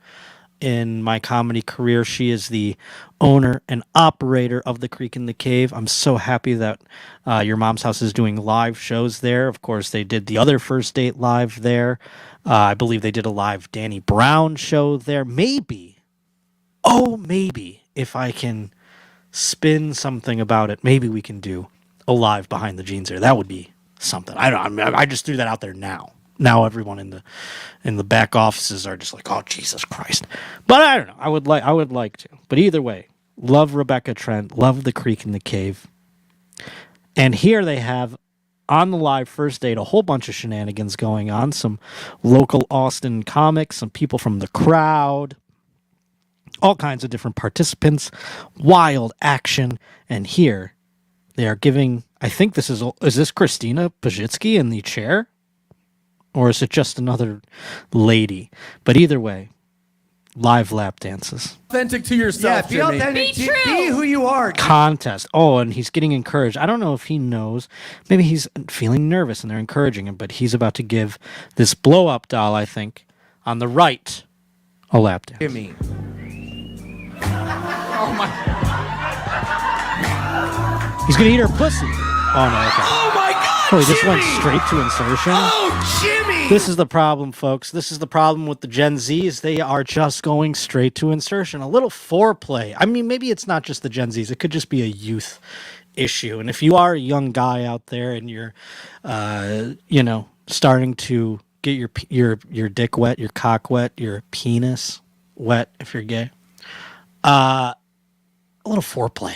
in my comedy career. She is the owner and operator of the Creek and the Cave. I'm so happy that Your Mom's House is doing live shows there. Of course, they did the other First Date Live there. I believe they did a live Danny Brown show there. Maybe, if I can spin something about it, maybe we can do a live Behind the Jeans there. That would be something. I just threw that out there now. Now everyone in the back offices are just like, oh Jesus Christ. But I don't know. I would like to. But either way, love Rebecca Trent, love the Creek and the Cave. And here they have on the live First Date a whole bunch of shenanigans going on. Some local Austin comics, some people from the crowd. All kinds of different participants, wild action, and here they are giving. I think this is this Christina Pajitsky in the chair, or is it just another lady? But either way, live lap dances.
Authentic to yourself.
Yeah, be authentic. Be who you are.
Contest. Oh, and he's getting encouraged. I don't know if he knows. Maybe he's feeling nervous, and they're encouraging him. But he's about to give this blow up doll, I think, on the right, a lap dance.
Jimmy.
Oh my.
He's gonna eat her pussy. Oh no, okay.
Oh my God,
Oh, he just
Jimmy!
went straight to insertion.
Oh, Jimmy!
This is the problem, folks. This is the problem with the Gen Zs. They are just going straight to insertion. A little foreplay. I mean, maybe it's not just the Gen Zs. It could just be a youth issue. And if you are a young guy out there and you're, starting to get your dick wet, your cock wet, your penis wet, if you're gay, a little foreplay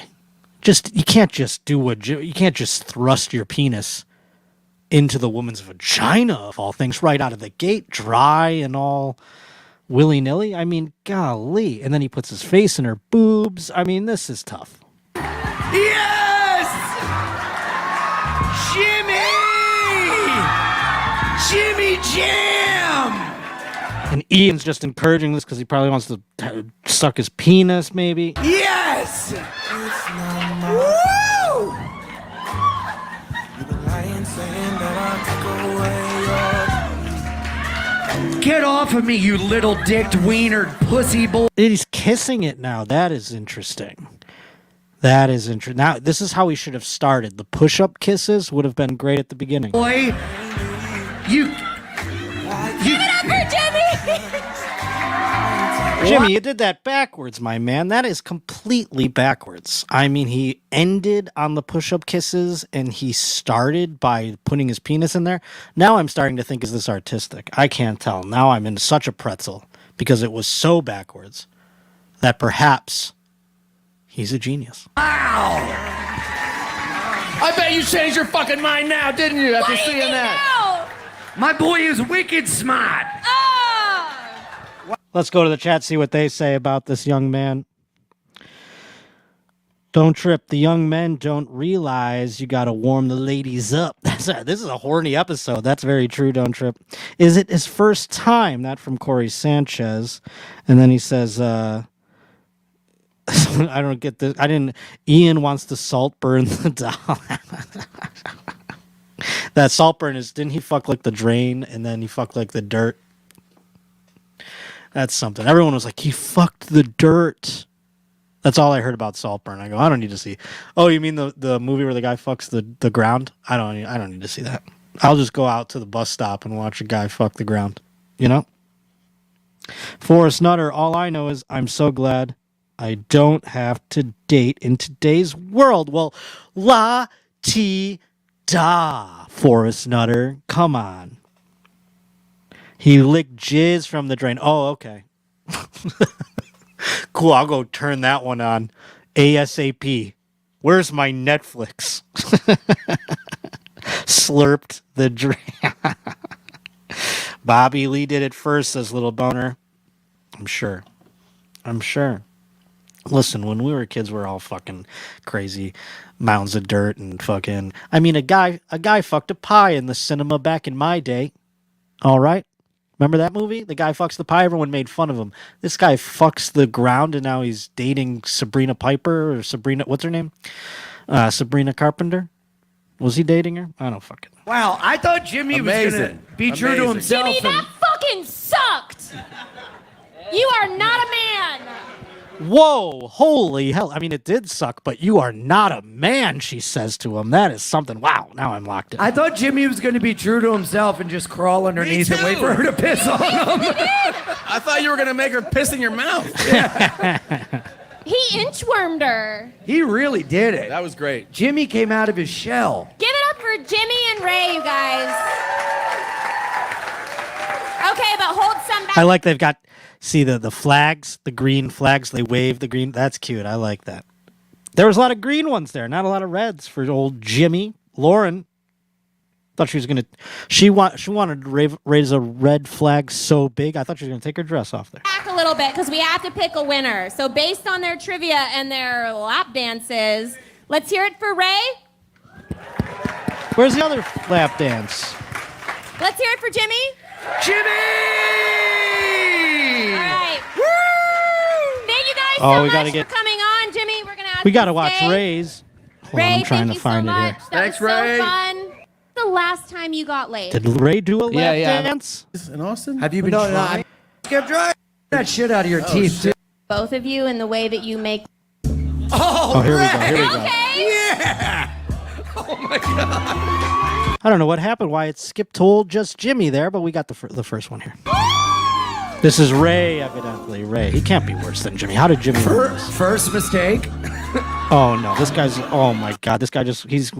you can't just you can't just thrust your penis into the woman's vagina, of all things, right out of the gate, dry and all willy-nilly. I mean, golly. And then he puts his face in her boobs. I mean, this is tough.
Yes! Jimmy Jam!
And Ian's just encouraging this because he probably wants to suck his penis, maybe.
Yes! Woo! Get off of me, you little dicked wiener pussy boy.
He's kissing it now. That is interesting. That is interesting. Now, this is how he should have started. The push-up kisses would have been great at the beginning.
Boy, you
Give it up for Jimmy!
Jimmy, you did that backwards, my man. That is completely backwards. I mean, he ended on the push-up kisses, and he started by putting his penis in there. Now I'm starting to think, is this artistic? I can't tell. Now I'm in such a pretzel because it was so backwards that perhaps he's a genius.
Wow!
I bet you changed your fucking mind now, didn't you, after seeing that?
My boy is wicked smart.
Let's go to the chat, see what they say about this young man. Don't trip. The young men don't realize you got to warm the ladies up. This is a horny episode. That's very true. Don't trip. Is it his first time? That from Corey Sanchez. And then he says, I don't get this. Ian wants to salt burn the doll. That salt burn is, didn't he fuck like the drain and then he fucked like the dirt? That's something. Everyone was like, he fucked the dirt. That's all I heard about Saltburn. I go, I don't need to see. Oh, you mean the movie where the guy fucks the ground? I don't need to see that. I'll just go out to the bus stop and watch a guy fuck the ground. You know? Forrest Nutter, all I know is I'm so glad I don't have to date in today's world. Well, la-ti-da, Forrest Nutter. Come on. He licked jizz from the drain. Oh, okay. Cool, I'll go turn that one on ASAP. Where's my Netflix? Slurped the drain. Bobby Lee did it first, says Little Boner. I'm sure. Listen, when we were kids, we were all fucking crazy. Mounds of dirt and fucking... I mean, a guy fucked a pie in the cinema back in my day. All right? Remember that movie? The guy fucks the pie. Everyone made fun of him. This guy fucks the ground, and now he's dating Sabrina Piper or Sabrina. What's her name? Sabrina Carpenter. Was he dating her? I don't fucking know.
Wow, I thought Jimmy was gonna be true to himself.
Jimmy, that fucking sucked. You are not a man.
Whoa, holy hell. I mean, it did suck, but you are not a man, she says to him. That is something. Wow, now I'm locked in.
I thought Jimmy was going to be true to himself and just crawl underneath and wait for her to piss on him.
I thought you were going to make her piss in your mouth.
He inchwormed her.
He really did it.
That was great.
Jimmy came out of his shell.
Give it up for Jimmy and Ray, you guys. Okay, but hold some back.
I like they've got, see the flags, the green flags, they wave the green. That's cute. I like that. There was a lot of green ones there, not a lot of reds for old Jimmy. Lauren thought she was going to, she wanted to raise a red flag so big, I thought she was going to take her dress off there.
Back a little bit because we have to pick a winner. So based on their trivia and their lap dances, let's hear it for Ray.
Where's the other lap dance?
Let's hear it for Jimmy.
Jimmy!
All right. Woo! Thank you guys
Oh,
so
we
much
gotta
for coming on, Jimmy. We're gonna have
We
to
got to watch
stay.
Ray's. Hold on,
Ray,
I'm trying
thank
to
you
find
so
it
much.
here.
That
Thanks,
was
Ray.
so fun. The last time you got laid.
Did Ray do a lap dance?
In Austin?
Have you been trying? Kept trying that shit out of your teeth, too.
Both of you in the way that you make.
Oh, here we go. Here we go.
Okay.
Yeah! Oh my God.
I don't know what happened, why it skipped to old just Jimmy there, but we got the first one here. This is Ray, evidently. Ray. He can't be worse than Jimmy. How did Jimmy learn this?
First mistake.
Oh, no. This guy's... Oh, my God. This guy just... He'd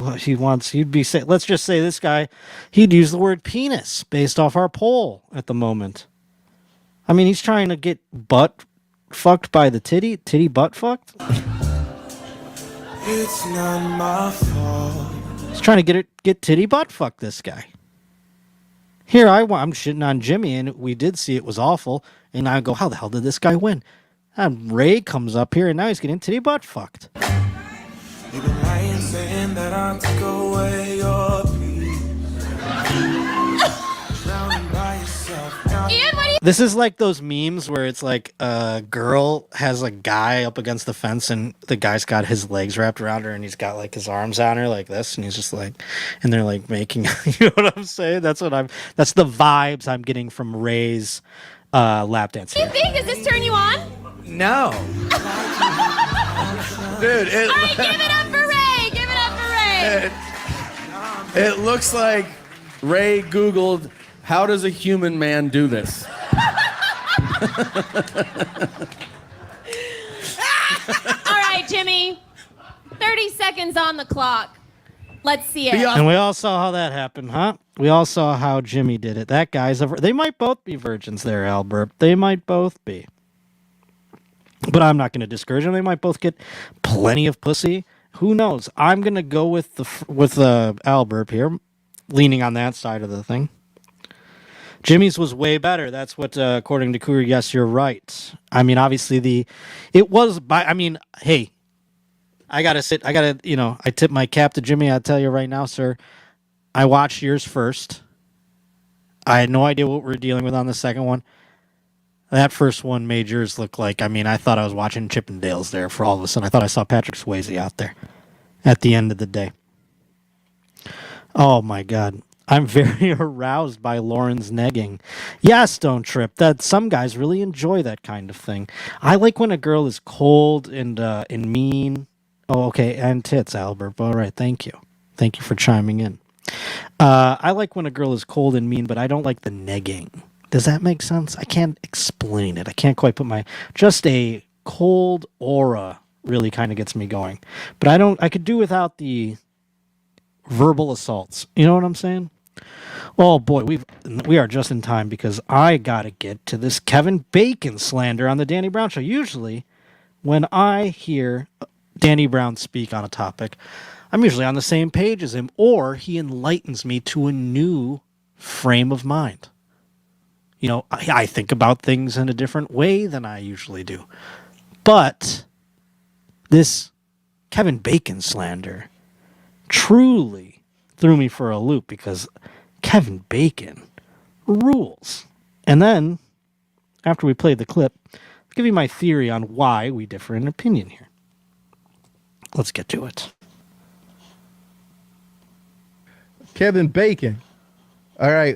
be... Let's just say this guy, he'd use the word penis based off our poll at the moment. I mean, he's trying to get butt fucked by the titty butt fucked.
It's not my fault.
He's trying to get titty butt fuck this guy. Here I'm shitting on Jimmy, and we did see it was awful. And I go, how the hell did this guy win? And Ray comes up here, and now he's getting titty butt fucked.
You've been lying, saying that I took away your peace. Drowning by yourself.
Ian, what do you?
This is like those memes where it's like a girl has a guy up against the fence, and the guy's got his legs wrapped around her, and he's got like his arms on her like this, and he's just like, and they're like making, you know what I'm saying? That's the vibes I'm getting from Ray's lap dance.
What do you think? Does this turn you on?
No.
Dude,
All right, give it up for Ray. Give it up for Ray.
it looks like Ray Googled, how does a human man do this?
All right, Jimmy. 30 seconds on the clock. Let's see it.
And we all saw how that happened, huh? We all saw how Jimmy did it. That guy's they might both be virgins there, Albert. They might both be. But I'm not going to discourage them. They might both get plenty of pussy. Who knows? I'm going to go with Albert here, leaning on that side of the thing. Jimmy's was way better. That's what, according to Cougar, yes, you're right. I mean, obviously hey, I tip my cap to Jimmy. I'll tell you right now, sir, I watched yours first. I had no idea what we were dealing with on the second one. That first one made yours look like, I thought I was watching Chippendales there for all of a sudden. I thought I saw Patrick Swayze out there at the end of the day. Oh, my God. I'm very aroused by Lauren's negging. Yes, don't trip. That some guys really enjoy that kind of thing. I like when a girl is cold and mean. Oh, okay, and tits, Albert. All right, thank you. Thank you for chiming in. I like when a girl is cold and mean, but I don't like the negging. Does that make sense? I can't explain it. I can't quite put just a cold aura really kind of gets me going. But I could do without the verbal assaults. You know what I'm saying? Oh boy, we are just in time because I got to get to this Kevin Bacon slander on the Danny Brown show. Usually when I hear Danny Brown speak on a topic, I'm usually on the same page as him, or he enlightens me to a new frame of mind. You know, I think about things in a different way than I usually do. But this Kevin Bacon slander truly threw me for a loop because Kevin Bacon rules. And then, after we play the clip, I'll give you my theory on why we differ in opinion here. Let's get to it.
Kevin Bacon. All right,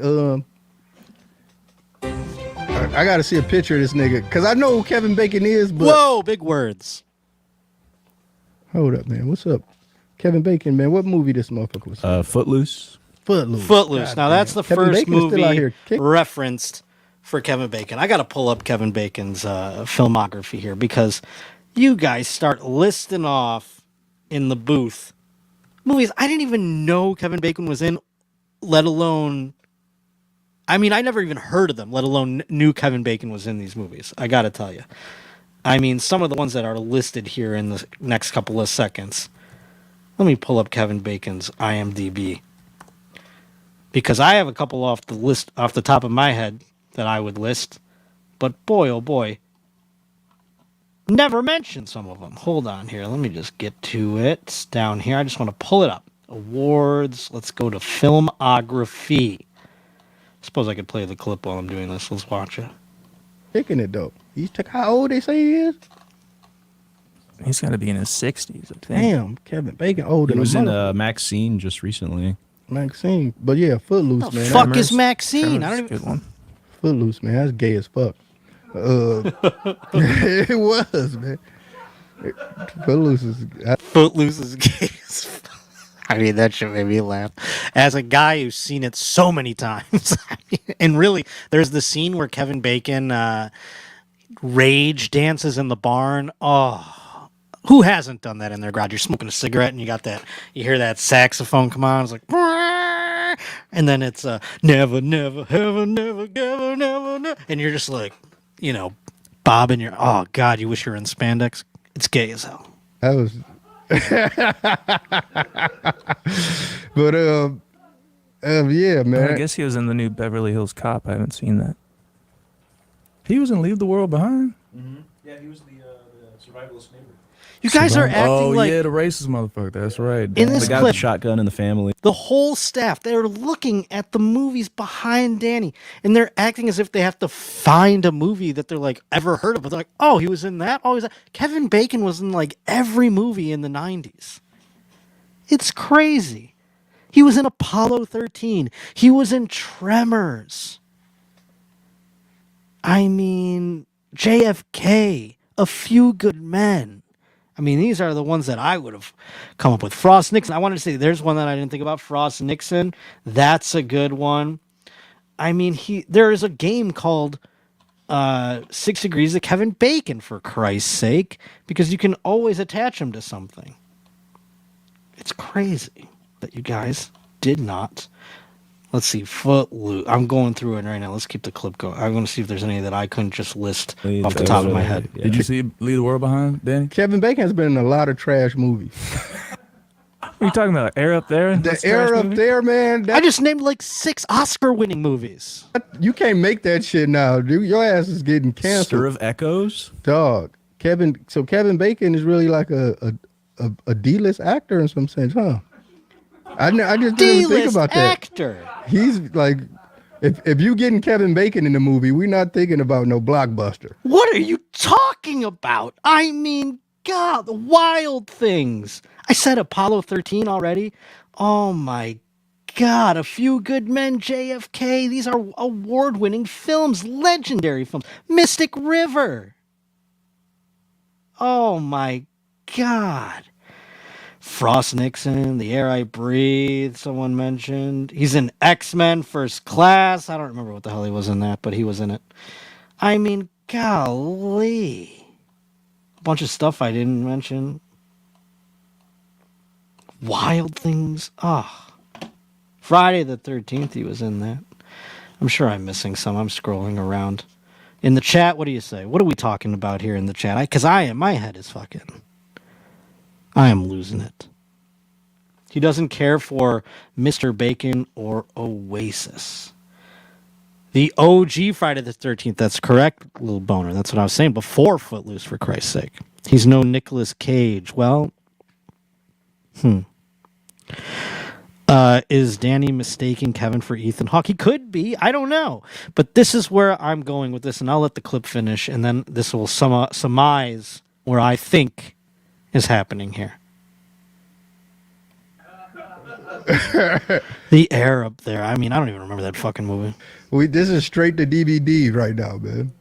I got to see a picture of this nigga because I know who Kevin Bacon is, but...
Whoa, big words.
Hold up, man. What's up? Kevin Bacon, man. What movie this motherfucker was?
Footloose.
Footloose.
God
now,
damn.
that's the
Kevin
first
Bacon is still out
movie
here
referenced for Kevin Bacon. I got to pull up Kevin Bacon's filmography here because you guys start listing off in the booth movies I didn't even know Kevin Bacon was in, let alone... I never even heard of them, let alone knew Kevin Bacon was in these movies. I got to tell you. Some of the ones that are listed here in the next couple of seconds. Let me pull up Kevin Bacon's IMDb. Because I have a couple off the top of my head that I would list. But boy, oh boy. Never mentioned some of them. Hold on here. Let me just get to it. It's down here. I just want to pull it up. Awards. Let's go to filmography. Suppose I could play the clip while I'm doing this. Let's watch it.
Kicking it, though. How old they say he is?
He's got to be in his 60s, I think.
Damn, Kevin Bacon older.
He was
than
in Maxine just recently.
Maxine. But yeah, Footloose, man.
Fuck is Maxine? I don't even...
Good one.
Footloose, man. That's gay as fuck. It was, man. Footloose is
gay as fuck. That shit made me laugh. As a guy who's seen it so many times. And really, there's the scene where Kevin Bacon rage dances in the barn. Oh, who hasn't done that in their garage? You're smoking a cigarette and you hear that saxophone come on. It's like, and then it's never, never, ever, never, never, never, never. And you're just like, bobbing your, oh God, you wish you were in spandex. It's gay as hell.
That was But yeah, man.
I guess he was in the new Beverly Hills Cop. I haven't seen that.
He was in Leave the World Behind.
Yeah, he was the survivalist neighbor.
You guys are acting
oh,
like
yeah, the racist motherfucker. That's right.
in this
The guy
clip,
with the shotgun in the family.
the whole staff, they're looking at the movies behind Danny, and they're acting as if they have to find a movie that they're like ever heard of. But they're like, oh, he was in that? Oh, he's that. Kevin Bacon was in like every movie in the 90s. It's crazy. He was in Apollo 13. He was in Tremors. I mean, JFK, A Few Good Men. I mean, these are the ones that I would have come up with. Frost Nixon. I wanted to say there's one that I didn't think about. Frost Nixon. That's a good one. I mean, there is a game called 6 Degrees of Kevin Bacon, for Christ's sake, because you can always attach him to something. It's crazy that you guys did not. Let's see, Footloose. I'm going through it right now. Let's keep the clip going. I'm going to see if there's any that I couldn't just list off the top of my head.
Did you see Leave the World Behind, Danny?
Kevin Bacon has been in a lot of trash movies.
What are you talking about? Air Up There?
The Air Up There, man.
I just named like 6 Oscar-winning movies.
You can't make that shit now, dude. Your ass is getting canceled.
Stir of Echoes?
Dog. Kevin Bacon is really like a D-list actor in some sense, huh? I just didn't even think about that.
Actor.
He's like, if you getting Kevin Bacon in the movie, we're not thinking about no blockbuster.
What are you talking about? I mean, God, the Wild Things. I said Apollo 13 already. Oh my God, A Few Good Men, JFK. These are award-winning films, legendary films. Mystic River. Oh my God. Frost Nixon, The Air I Breathe, someone mentioned. He's in X-Men First Class. I don't remember what the hell he was in that, but he was in it. I mean, golly. A bunch of stuff I didn't mention. Wild Things. Oh. Friday the 13th, he was in that. I'm sure I'm missing some. I'm scrolling around. In the chat, what do you say? What are we talking about here in the chat? Because my head is fucking... I am losing it. He doesn't care for Mr. Bacon or Oasis. The OG Friday the 13th, that's correct, little boner. That's what I was saying before Footloose, for Christ's sake. He's no Nicolas Cage. Well, is Danny mistaking Kevin for Ethan Hawke? He could be. I don't know. But this is where I'm going with this, and I'll let the clip finish, and then this will surmise where I think is happening here. The Air Up There. I mean, I don't even remember that fucking movie.
This is straight to DVD right now, man.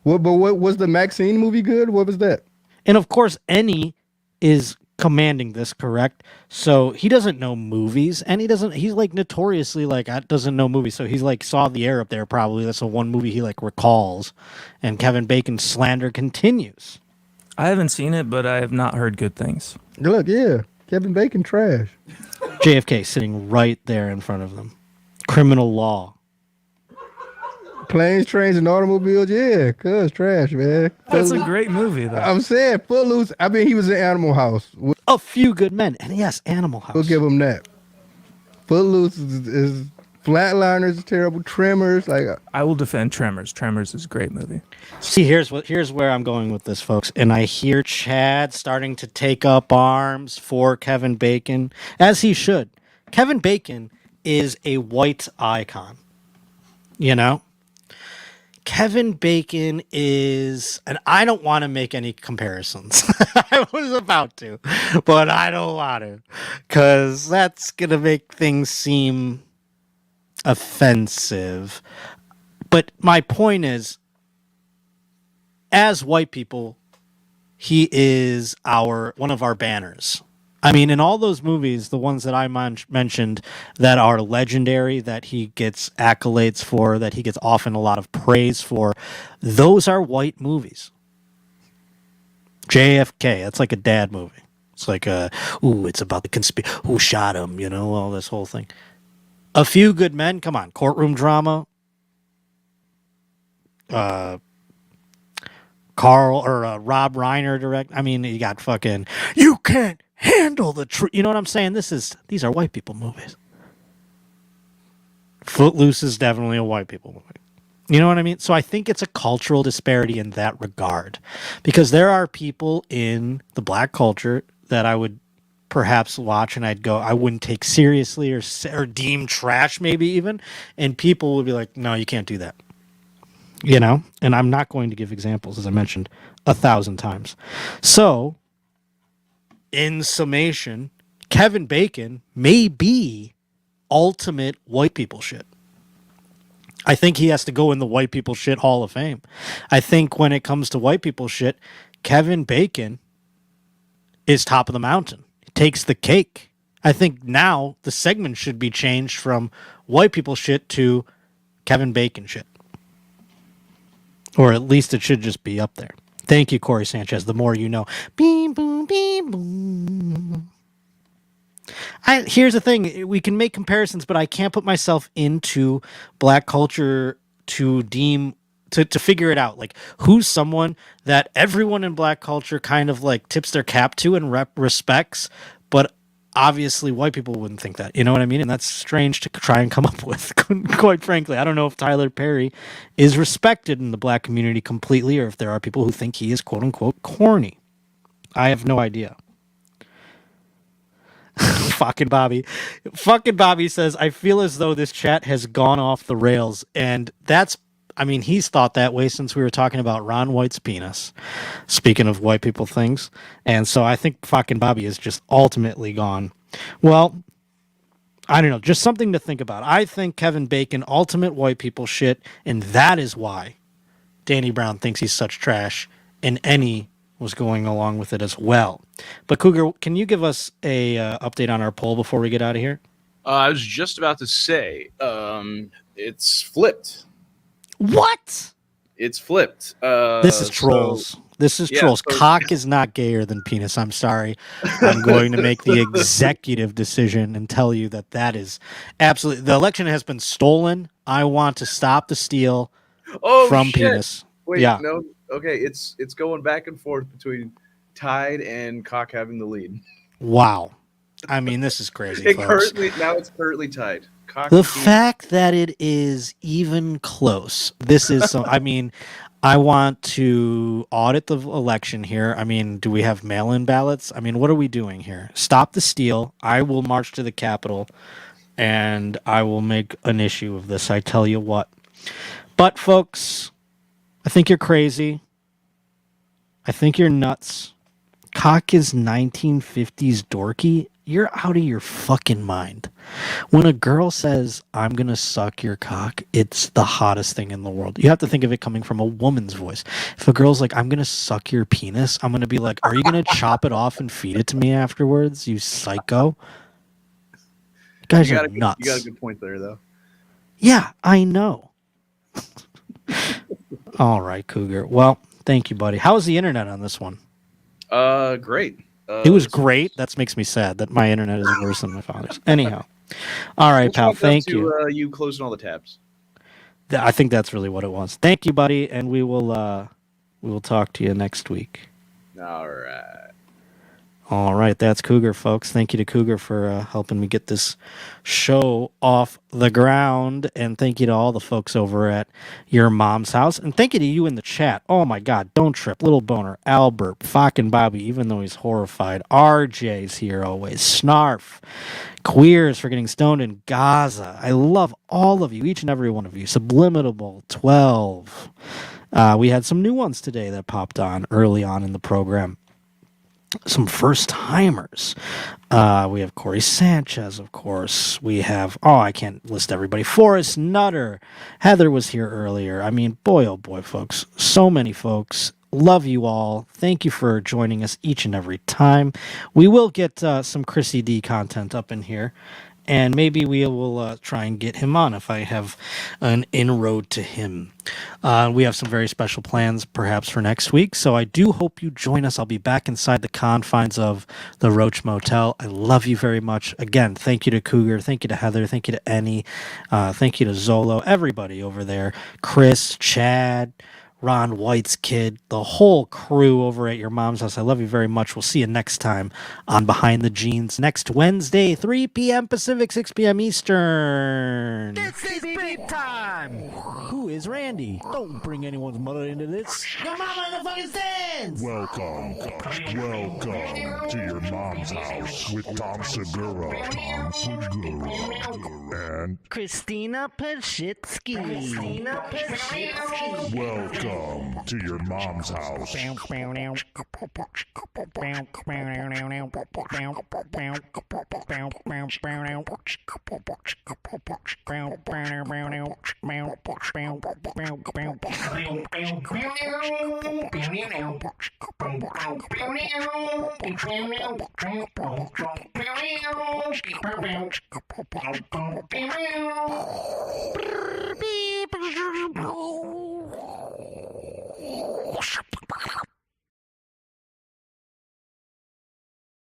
What was the Maxine movie good? What was that?
And of course, Ennie is commanding this, correct? So he doesn't know movies, and he's like notoriously like doesn't know movies. So he's like saw The Air Up There probably. That's the one movie he like recalls. And Kevin Bacon's slander continues.
I haven't seen it, but I have not heard good things.
Look, yeah, Kevin Bacon trash.
JFK sitting right there in front of them. Criminal Law.
Planes, Trains, and Automobiles, yeah, cuz trash, man.
That's a great movie, though.
I'm saying Footloose. I mean, he was in Animal House.
A Few Good Men, and yes, Animal House.
We'll give him that. Footloose is Flatliners is terrible. Tremors, like
I will defend Tremors. Tremors is a great movie.
See, here's where I'm going with this, folks. And I hear Chad starting to take up arms for Kevin Bacon, as he should. Kevin Bacon is a white icon. You know? Kevin Bacon is, and I don't want to make any comparisons. I was about to, but I don't want to, because that's going to make things seem offensive. But my point is, as white people, he is one of our banners. I mean, in all those movies, the ones that I mentioned that are legendary, that he gets accolades for, that he gets often a lot of praise for, those are white movies. JFK, that's like a dad movie. It's like it's about the conspiracy, who shot him, you know, all this whole thing. A Few Good Men, come on, courtroom drama. Rob Reiner direct. I mean, you got fucking, you can't handle the truth. You know what I'm saying? These are white people movies. Footloose is definitely a white people movie. You know what I mean? So I think it's a cultural disparity in that regard, because there are people in the black culture that I would perhaps watch and I'd go, I wouldn't take seriously or deem trash, maybe even, and people would be like, no, you can't do that. You know, and I'm not going to give examples, as I mentioned 1,000 times. So, in summation, Kevin Bacon may be ultimate white people shit. I think he has to go in the white people shit Hall of Fame. I think when it comes to white people shit, Kevin Bacon is top of the mountain. He takes the cake. I think now the segment should be changed from white people shit to Kevin Bacon shit. Or at least it should just be up there. Thank you, Corey Sanchez. The more you know. Beam, boom, beam, boom. Here's the thing. We can make comparisons, but I can't put myself into black culture to figure it out. Like, who's someone that everyone in black culture kind of like tips their cap to and respects, but obviously white people wouldn't think that. You know what I mean? And that's strange to try and come up with, quite frankly. I don't know if Tyler Perry is respected in the black community completely, or if there are people who think he is quote-unquote corny. I have no idea. Fucking Bobby says, I feel as though this chat has gone off the rails. And he's thought that way since we were talking about Ron White's penis. Speaking of white people things. And so I think fucking Bobby is just ultimately gone. Well, I don't know. Just something to think about. I think Kevin Bacon, ultimate white people shit. And that is why Danny Brown thinks he's such trash. And Annie was going along with it as well. But Cougar, can you give us a update on our poll before we get out of here?
I was just about to say, it's flipped.
What?
It's flipped.
This is trolls. Trolls.
So
Cock is not gayer than penis. I'm sorry. I'm going to make the executive decision and tell you that is absolutely... The election has been stolen. I want to stop the steal from penis.
Wait,
yeah.
No. Okay, it's going back and forth between Tide and Cock having the lead.
Wow. I mean, this is crazy, folks.
It's currently tied. Cock
The fact that it is even close. This is so. I mean, I want to audit the election here. I mean, do we have mail-in ballots? I mean, what are we doing here? Stop the steal. I will march to the Capitol, and I will make an issue of this. I tell you what. But, folks, I think you're crazy. I think you're nuts. Cock is 1950s dorky. You're out of your fucking mind. When a girl says, I'm going to suck your cock, it's the hottest thing in the world. You have to think of it coming from a woman's voice. If a girl's like, I'm going to suck your penis, I'm going to be like, are you going to chop it off and feed it to me afterwards, you psycho? You guys are nuts.
You got a good point there, though.
Yeah, I know. All right, Cougar. Well, thank you, buddy. How was the internet on this one?
Great.
It was great. That makes me sad that my internet is worse than my father's. Anyhow. All right, pal. Thank you.
You closing all the tabs.
I think that's really what it was. Thank you, buddy, and we will talk to you next week.
All right.
All right, that's Cougar, folks. Thank you to Cougar for helping me get this show off the ground. And thank you to all the folks over at Your Mom's House. And thank you to you in the chat. Oh, my God. Don't trip. Little Boner, Albert, fucking Bobby, even though he's horrified. RJ's here always. Snarf. Queers for getting stoned in Gaza. I love all of you, each and every one of you. Subliminal 12. We had some new ones today that popped on early on in the program. Some first timers. We have Corey Sanchez, of course. We have, I can't list everybody. Forrest Nutter. Heather was here earlier. I mean, boy, oh boy, folks. So many folks. Love you all. Thank you for joining us each and every time. We will get some Chrissy D content up in here. And maybe we will try and get him on if I have an inroad to him. We have some very special plans perhaps for next week. So I do hope you join us. I'll be back inside the confines of the Roach Motel. I love you very much. Again, thank you to Cougar. Thank you to Heather. Thank you to Annie. Thank you to Zolo. Everybody over there. Chris, Chad, Ron White's kid, the whole crew over at your mom's house. I love you very much. We'll see you next time on Behind the Jeans next Wednesday, 3 p.m. Pacific, 6 p.m. Eastern.
This is big time!
Who is Randy?
Don't bring anyone's mother into this. Your mama in the fucking stands!
Welcome to your mom's house with Tom Segura. And
Christina Pashitsky.
welcome to your mom's house.